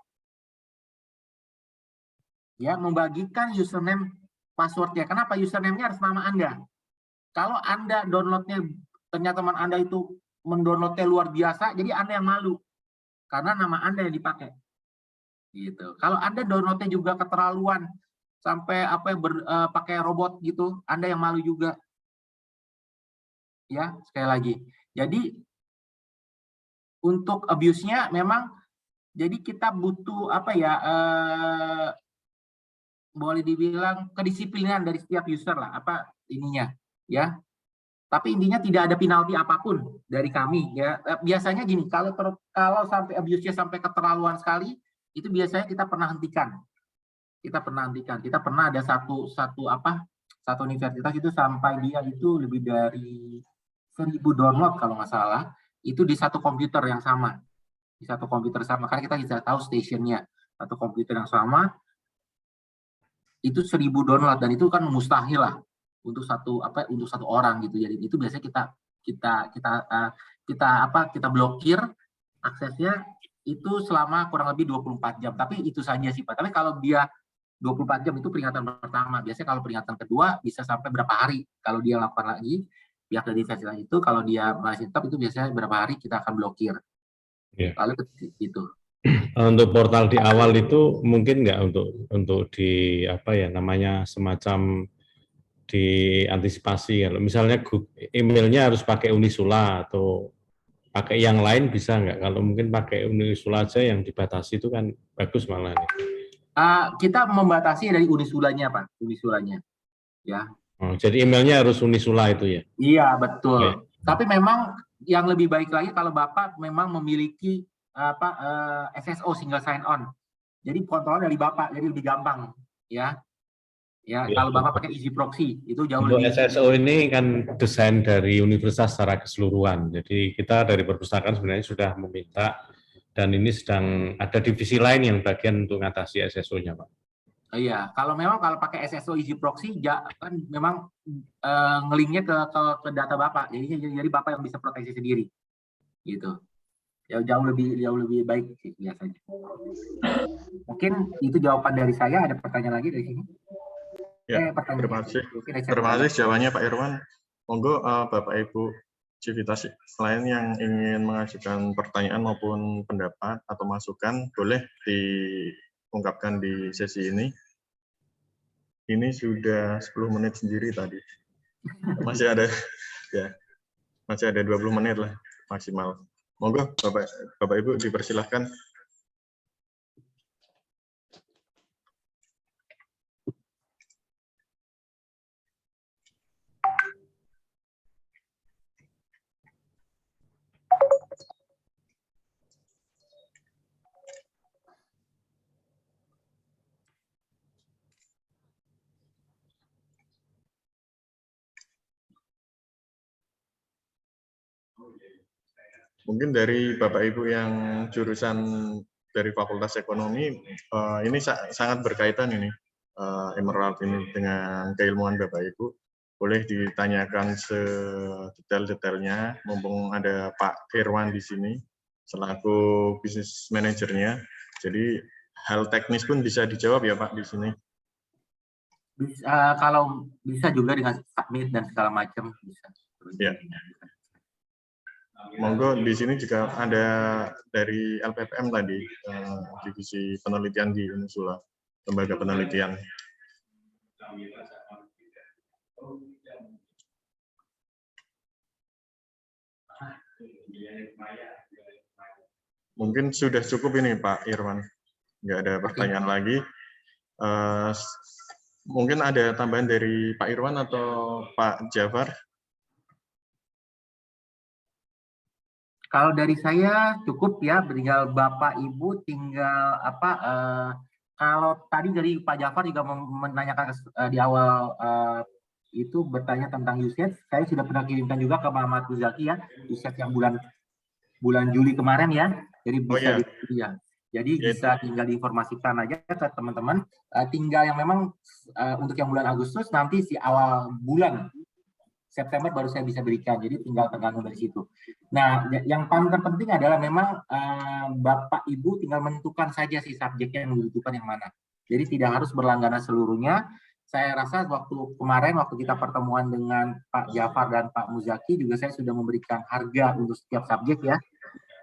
username passwordnya. Kenapa? Username-nya harus nama Anda. Kalau Anda downloadnya ternyata teman Anda itu mendownloadnya luar biasa, jadi Anda yang malu karena nama Anda yang dipakai. Gitu. Kalau Anda downloadnya juga keterlaluan sampai pakai robot gitu, Anda yang malu juga. Ya, sekali lagi. Jadi untuk abuse-nya memang jadi kita butuh boleh dibilang kedisiplinan dari setiap user lah ya. Tapi intinya tidak ada penalti apapun dari kami ya. Biasanya gini, kalau sampai abuse-nya sampai keterlaluan sekali, itu biasanya kita pernah hentikan. Kita pernah ada satu universitas itu sampai dia itu lebih dari 1000 download kalau nggak salah, itu di satu komputer yang sama. Di satu komputer sama, karena kita bisa tahu stationnya. Satu komputer yang sama, itu 1000 download, dan itu kan mustahil lah untuk satu orang gitu. Jadi itu biasanya kita blokir aksesnya itu selama kurang lebih 24 jam. Tapi itu saja sih Pak. Tapi kalau dia 24 jam itu peringatan pertama. Biasanya kalau peringatan kedua bisa sampai berapa hari. Kalau dia lakukan lagi, pihak dari universitas itu kalau dia masih tetap itu biasanya berapa hari kita akan blokir. Ya. Lalu itu. Untuk portal di awal itu mungkin nggak untuk di namanya semacam diantisipasi, kalau misalnya emailnya harus pakai Unisula atau pakai yang lain bisa nggak? Kalau mungkin pakai Unisula aja yang dibatasi itu kan bagus malah nih. Kita membatasi dari Unisulanya Pak, Unisulanya. Ya. Oh, jadi emailnya harus Unisula itu ya? Iya betul. Ya. Tapi memang yang lebih baik lagi kalau Bapak memang memiliki SSO single sign on. Jadi kontrol dari Bapak, jadi lebih gampang ya. Ya, kalau Bapak pakai easy proxy itu jauh untuk lebih. SSO ini kan desain dari universitas secara keseluruhan. Jadi kita dari perpustakaan sebenarnya sudah meminta, dan ini sedang ada divisi lain yang bagian untuk mengatasi SSO-nya, Pak. Iya, kalau pakai SSO easy proxy kan memang ngelinknya ke data Bapak. Jadi Bapak yang bisa proteksi sendiri. Gitu. Ya, jauh lebih baik sih biasanya. Mungkin itu jawaban dari saya. Ada pertanyaan lagi dari sini? Ya, terima kasih jawabannya Pak Irwan. Monggo Bapak Ibu Civitas lain yang ingin mengajukan pertanyaan maupun pendapat atau masukan boleh diungkapkan di sesi ini. Ini sudah 10 menit sendiri tadi. Masih ada 20 menit lah maksimal. Monggo Bapak Ibu dipersilahkan. Mungkin dari Bapak Ibu yang jurusan dari Fakultas Ekonomi, ini sangat berkaitan ini, Emerald ini dengan keilmuan Bapak Ibu. Boleh ditanyakan sedetail-detailnya, mumpung ada Pak Irwan di sini, selaku bisnis manajernya. Jadi hal teknis pun bisa dijawab ya Pak di sini. Kalau bisa juga dengan submit dan segala macam bisa. Ya. Monggo di sini juga ada dari LPPM tadi, divisi penelitian di Unisula, lembaga penelitian. Mungkin sudah cukup ini Pak Irwan, nggak ada pertanyaan lagi. Mungkin ada tambahan dari Pak Irwan atau Pak Jafar? Kalau dari saya cukup ya, tinggal Bapak Ibu tinggal apa? Kalau tadi dari Pak Jafar juga menanyakan di awal itu bertanya tentang usage, saya sudah pernah kirimkan juga ke Muhammad Muzaki ya, usage yang bulan Juli kemarin ya, jadi bisa ya. Jadi bisa tinggal diinformasikan aja ke teman-teman. Tinggal yang memang untuk yang bulan Agustus nanti si awal bulan September baru saya bisa berikan, jadi tinggal tergantung dari situ. Nah, yang paling terpenting adalah memang Bapak Ibu tinggal menentukan saja si subjeknya yang dibutuhkan yang mana. Jadi tidak harus berlangganan seluruhnya. Saya rasa waktu kemarin, waktu kita pertemuan dengan Pak Jafar dan Pak Muzaki, juga saya sudah memberikan harga untuk setiap subjek ya.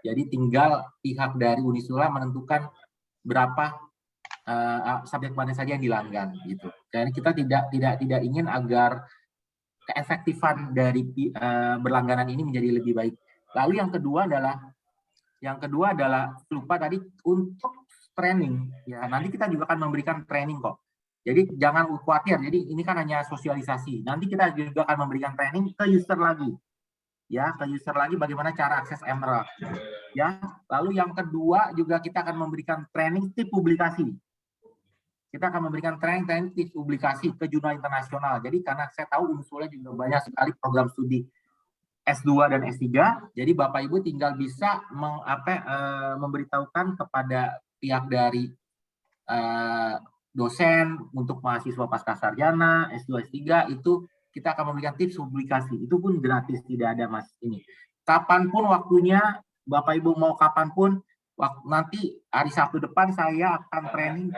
Jadi tinggal pihak dari Unisula menentukan berapa subjek mana saja yang dilanggan gitu. Dan kita tidak ingin agar keefektifan dari berlangganan ini menjadi lebih baik. Lalu yang kedua adalah lupa tadi untuk training ya, nanti kita juga akan memberikan training kok. Jadi jangan khawatir. Jadi ini kan hanya sosialisasi. Nanti kita juga akan memberikan training ke user lagi. Ya, ke user lagi bagaimana cara akses Emerald. Ya, lalu yang kedua juga kita akan memberikan training tips publikasi. Kita akan memberikan training tips publikasi ke jurnal internasional. Jadi karena saya tahu Unisula juga banyak sekali program studi S2 dan S3, jadi Bapak Ibu tinggal bisa memberitahukan kepada pihak dari dosen untuk mahasiswa pascasarjana, S2, S3 itu kita akan memberikan tips publikasi. Itu pun gratis, tidak ada Mas ini. Kapanpun waktunya, Bapak Ibu mau kapanpun, nanti hari Sabtu depan saya akan training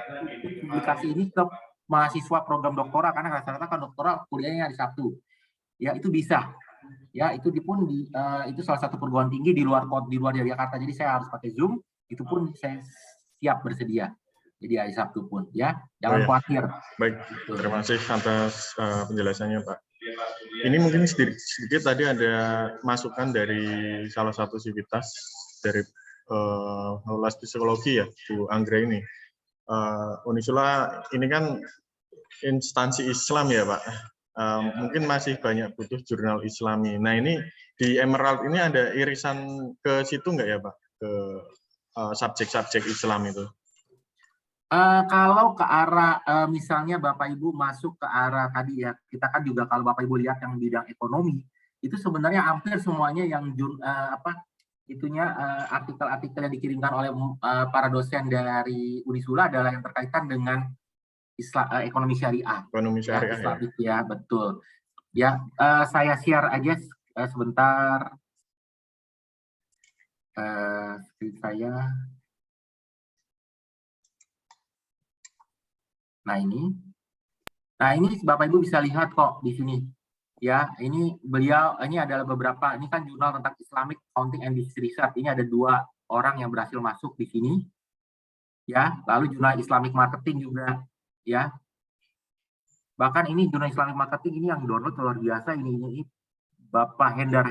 publikasi ini ke mahasiswa program doktoral, karena rata-rata kan doktoral kuliahnya hari Sabtu. Ya, itu bisa. Ya, itu pun itu salah satu perguruan tinggi di luar Yogyakarta. Jadi saya harus pakai Zoom, itu pun saya siap bersedia. Jadi hari Sabtu pun ya. Jangan khawatir. Baik, terima kasih atas penjelasannya, Pak. Ini mungkin sedikit tadi ada masukan dari salah satu sivitas dari Fakultas Psikologi ya, Bu Anggra ini. Unisula ini kan instansi Islam ya Pak. Mungkin masih banyak butuh jurnal Islami. Nah ini di Emerald ini ada irisan ke situ nggak ya Pak? Ke subjek-subjek Islam itu? Kalau ke arah misalnya Bapak Ibu masuk ke arah tadi ya, kita kan juga kalau Bapak Ibu lihat yang bidang ekonomi, itu sebenarnya hampir semuanya yang artikel-artikel yang dikirimkan oleh para dosen dari Unisula adalah yang berkaitan dengan ekonomi syariah. Ekonomi syariah ya, betul. Ya, saya share aja sebentar. Saya. Nah ini Bapak Ibu bisa lihat kok di sini. Ya, ini adalah beberapa, ini kan jurnal tentang Islamic Accounting and Business Research. Ini ada 2 orang yang berhasil masuk di sini. Ya, lalu jurnal Islamic Marketing juga, ya. Bahkan ini jurnal Islamic Marketing ini yang download luar biasa ini Bapak Hendar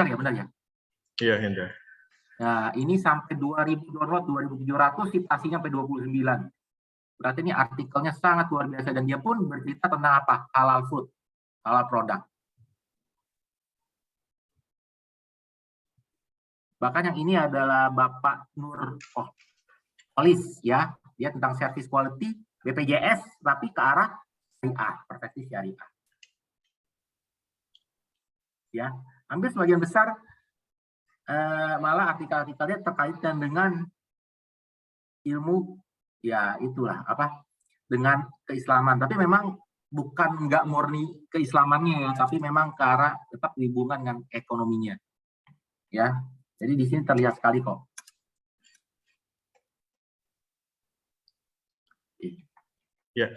ya, benar ya? Iya, Hendar. Nah, ini sampai 2000 download, 2700, citasinya sampai 29. Berarti ini artikelnya sangat luar biasa, dan dia pun bercerita tentang apa? Halal food, halal produk. Bahkan yang ini adalah Bapak Nur Olis ya, dia tentang service quality BPJS tapi ke arah syariah, perspektif syariah. Ya, hampir sebagian besar malah artikel-artikelnya terkaitan dengan ilmu, ya itulah apa, dengan keislaman. Tapi memang bukan nggak murni keislamannya ya, tapi memang ke arah tetap hubungan dengan ekonominya. Ya, jadi di sini terlihat sekali kok. Ya,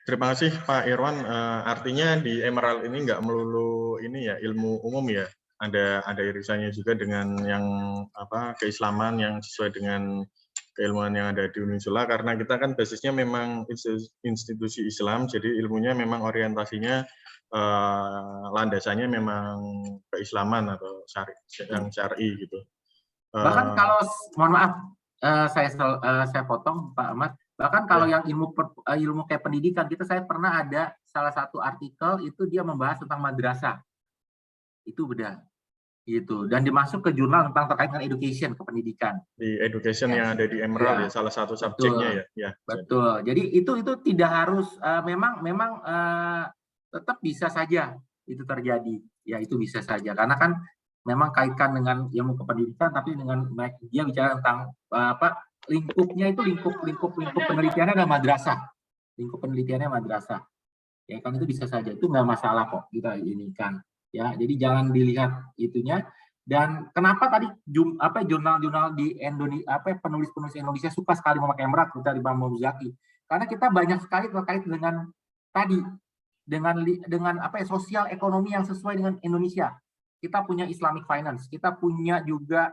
terima kasih Pak Irwan. Artinya di Emerald ini nggak melulu ini ya ilmu umum ya. Ada irisannya juga dengan yang apa keislaman yang sesuai dengan keilmuan yang ada di Unisula, karena kita kan basisnya memang institusi Islam, jadi ilmunya memang orientasinya landasannya memang keislaman atau yang syar'i gitu. Bahkan kalau mohon maaf saya potong Pak Ahmad, bahkan kalau yang ilmu kayak pendidikan kita, saya pernah ada salah satu artikel itu dia membahas tentang madrasah, itu beda gitu, dan dimasuk ke jurnal tentang terkait dengan education, kependidikan di education yang ada di Emerald ya, salah satu subjeknya ya. Betul. Jadi itu tidak harus memang tetap bisa saja itu terjadi ya, itu bisa saja karena kan memang kaitkan dengan ilmu kependidikan, tapi dengan dia bicara tentang apa lingkupnya itu lingkup penelitiannya adalah madrasah, lingkup penelitiannya madrasah ya kan, itu bisa saja, itu nggak masalah kok kita ini kan ya. Jadi jangan dilihat itunya. Dan kenapa tadi jurnal-jurnal di Indonesia, penulis-penulis Indonesia suka sekali memakai Emerald dari Bang Muzaki, karena kita banyak sekali terkait dengan tadi dengan apa ya, sosial ekonomi yang sesuai dengan Indonesia. Kita punya Islamic Finance, kita punya juga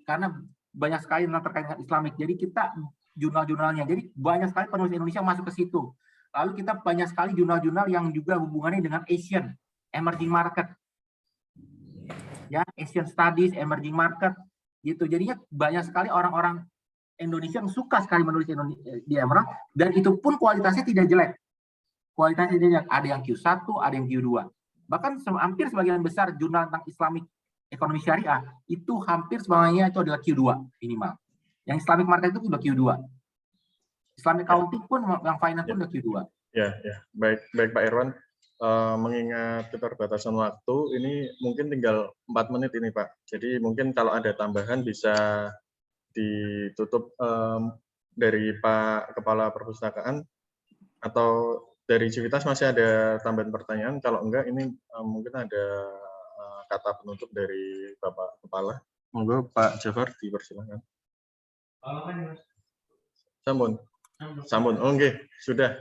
karena banyak sekali yang terkait dengan Islamic, jadi kita jurnal-jurnalnya, jadi banyak sekali penulis Indonesia masuk ke situ. Lalu kita banyak sekali jurnal-jurnal yang juga hubungannya dengan Asian emerging market, ya, Asian Studies, emerging market, gitu. Jadinya banyak sekali orang-orang Indonesia yang suka sekali menulis di Emerald, dan itu pun kualitasnya tidak jelek. Kualitasnya tidak jelek. Ada yang Q1, ada yang Q2. Bahkan hampir sebagian besar jurnal tentang Islamic ekonomi syariah itu hampir semuanya itu adalah Q2 minimal. Yang Islamic market itu udah Q2. Islamic accounting pun, yang finance pun udah Q2. Ya. Baik Pak Irwan. Mengingat keterbatasan waktu, ini mungkin tinggal 4 menit ini Pak. Jadi mungkin kalau ada tambahan bisa ditutup dari Pak Kepala Perpustakaan, atau dari Civitas masih ada tambahan pertanyaan. Kalau enggak, ini mungkin ada kata penutup dari Bapak Kepala. Monggo Pak Jafar, dipersilakan. Sampun. Oh, oke, sudah.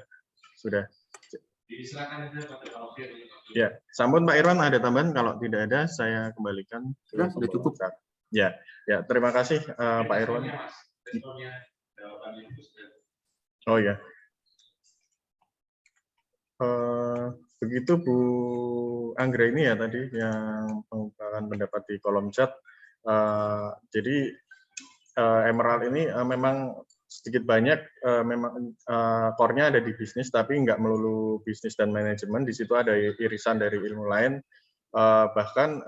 Ya, sampun Pak Irwan, ada tambahan? Kalau tidak ada, saya kembalikan. Sudah cukup. Ya, terima kasih Pak Irwan. Oh ya. Begitu Bu Anggra ini ya tadi yang mengungkapkan pendapat di kolom chat. Jadi Emerald ini memang sedikit banyak memang core-nya ada di bisnis, tapi nggak melulu bisnis dan manajemen. Di situ ada irisan dari ilmu lain, bahkan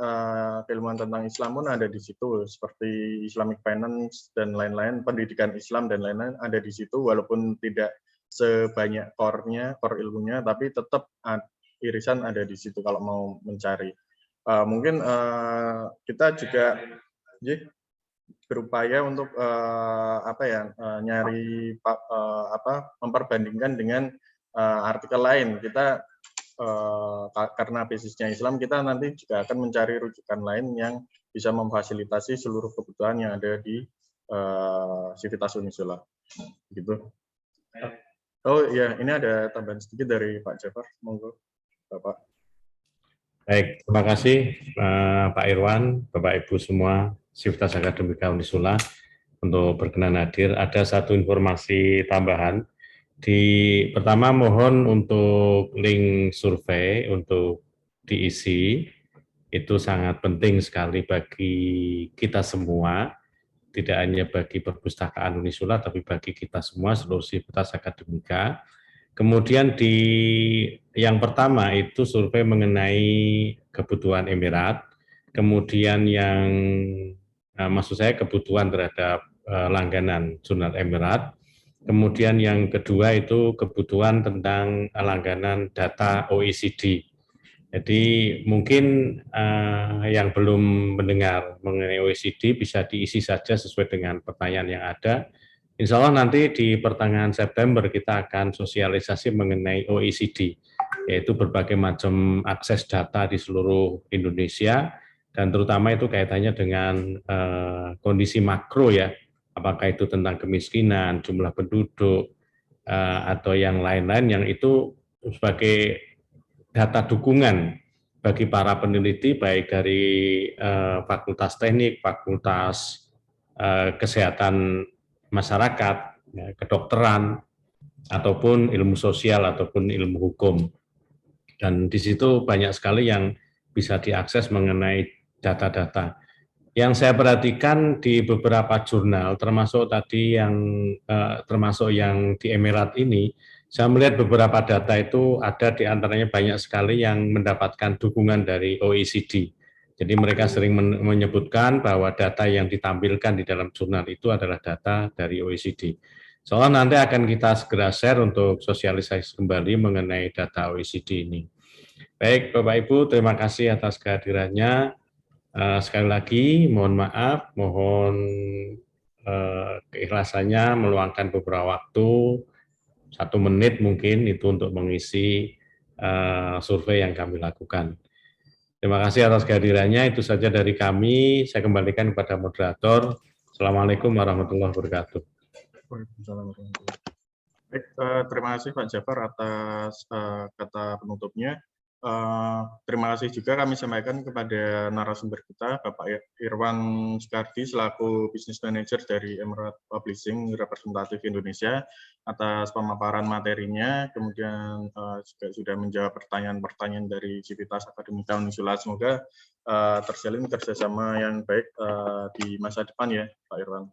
keilmuan tentang Islam pun ada di situ, seperti Islamic Finance dan lain-lain, pendidikan Islam dan lain-lain ada di situ, walaupun tidak sebanyak core ilmunya, tapi tetap irisan ada di situ kalau mau mencari. Mungkin kita juga berupaya untuk nyari memperbandingkan dengan artikel lain. Kita karena basisnya Islam, kita nanti juga akan mencari rujukan lain yang bisa memfasilitasi seluruh kebutuhan yang ada di Civitas Unisula. Gitu. Oh iya, ini ada tambahan sedikit dari Pak Jafar. Monggo Bapak. Baik, terima kasih Pak Irwan, Bapak Ibu semua Civitas Akademika Unisula untuk berkenan hadir. Ada satu informasi tambahan. Pertama mohon untuk link survei untuk diisi, itu sangat penting sekali bagi kita semua, tidak hanya bagi perpustakaan Unisula, tapi bagi kita semua, seluruh Civitas Akademika. Kemudian yang pertama itu survei mengenai kebutuhan Emirat, kemudian yang maksud saya kebutuhan terhadap langganan jurnal Emirat, kemudian yang kedua itu kebutuhan tentang langganan data OECD. Jadi mungkin yang belum mendengar mengenai OECD bisa diisi saja sesuai dengan pertanyaan yang ada. Insya Allah nanti di pertengahan September kita akan sosialisasi mengenai OECD, yaitu berbagai macam akses data di seluruh Indonesia, dan terutama itu kaitannya dengan kondisi makro ya, apakah itu tentang kemiskinan, jumlah penduduk, atau yang lain-lain yang itu sebagai data dukungan bagi para peneliti baik dari Fakultas Teknik, Fakultas Kesehatan Masyarakat, ya, kedokteran, ataupun ilmu sosial ataupun ilmu hukum. Dan di situ banyak sekali yang bisa diakses mengenai data-data. Yang saya perhatikan di beberapa jurnal, termasuk tadi termasuk yang di Emirat ini, saya melihat beberapa data itu ada di antaranya banyak sekali yang mendapatkan dukungan dari OECD. Jadi mereka sering menyebutkan bahwa data yang ditampilkan di dalam jurnal itu adalah data dari OECD. Soalnya nanti akan kita segera share untuk sosialisasi kembali mengenai data OECD ini. Baik Bapak Ibu, terima kasih atas kehadirannya. Sekali lagi mohon maaf, mohon keikhlasannya meluangkan beberapa waktu, 1 menit mungkin itu untuk mengisi survei yang kami lakukan. Terima kasih atas kehadirannya, itu saja dari kami. Saya kembalikan kepada moderator. Assalamualaikum warahmatullahi wabarakatuh. Waalaikumsalam warahmatullahi wabarakatuh. Baik, terima kasih Pak Jafar atas kata penutupnya. Terima kasih juga kami sampaikan kepada narasumber kita, Bapak Irwan Sukardi selaku Business Manager dari Emirat Publishing representatif Indonesia atas pemaparan materinya, kemudian juga sudah menjawab pertanyaan-pertanyaan dari Civitas Akademika Unisula. Semoga terjalin kerjasama yang baik di masa depan ya, Pak Irwan.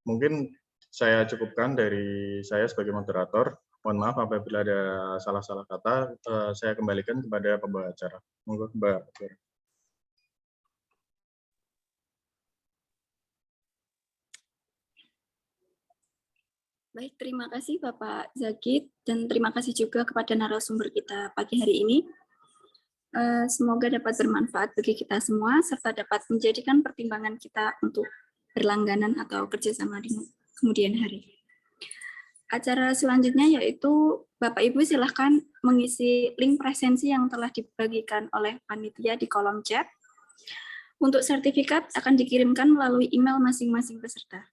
Mungkin saya cukupkan dari saya sebagai moderator. Mohon maaf apabila ada salah-salah kata, saya kembalikan kepada pembawa acara. Monggo Mbak. Baik, terima kasih Bapak Zagid, dan terima kasih juga kepada narasumber kita pagi hari ini. Semoga dapat bermanfaat bagi kita semua, serta dapat menjadikan pertimbangan kita untuk berlangganan atau kerjasama di kemudian hari. Acara selanjutnya yaitu Bapak Ibu silahkan mengisi link presensi yang telah dibagikan oleh panitia di kolom chat. Untuk sertifikat akan dikirimkan melalui email masing-masing peserta.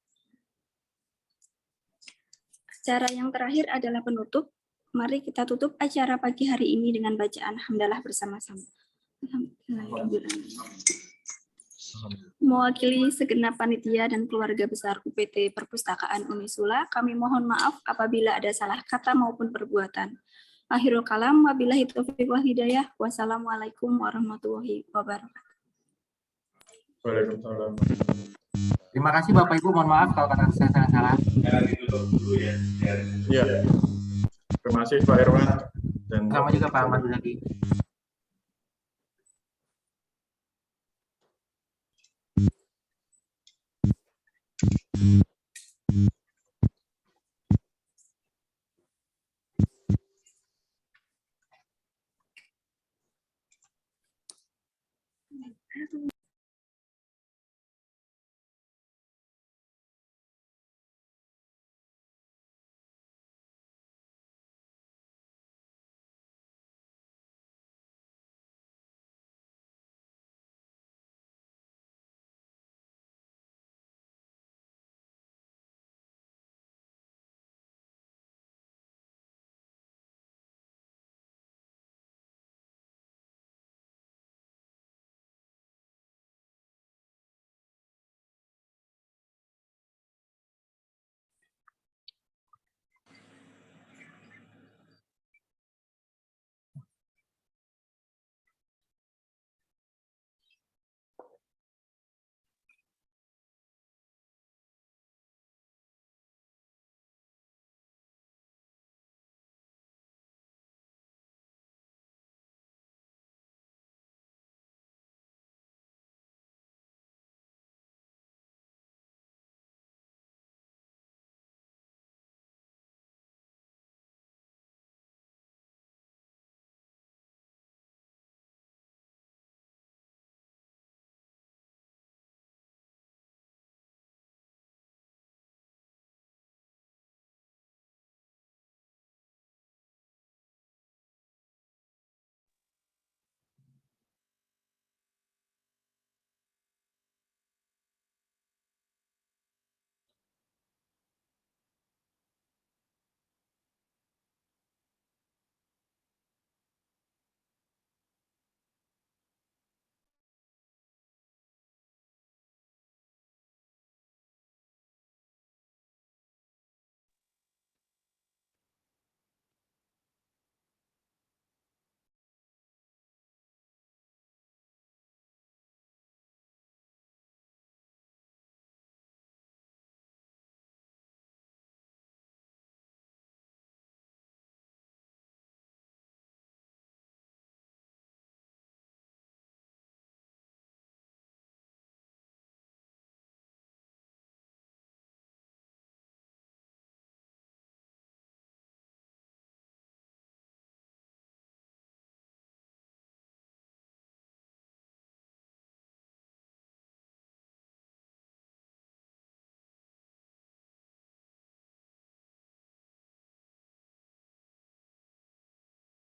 Acara yang terakhir adalah penutup. Mari kita tutup acara pagi hari ini dengan bacaan hamdalah bersama-sama. Mewakili segenap panitia dan keluarga besar UPT Perpustakaan Unisula, kami mohon maaf apabila ada salah kata maupun perbuatan. Akhirul kalam, wabillahi taufiq wal hidayah. Wassalamualaikum warahmatullahi wabarakatuh. Waalaikumsalam. Terima kasih Bapak Ibu, mohon maaf kalau kata saya salah. Iya. Terima kasih Pak Irwan. Dan sama juga Pak Ahmad Zaki.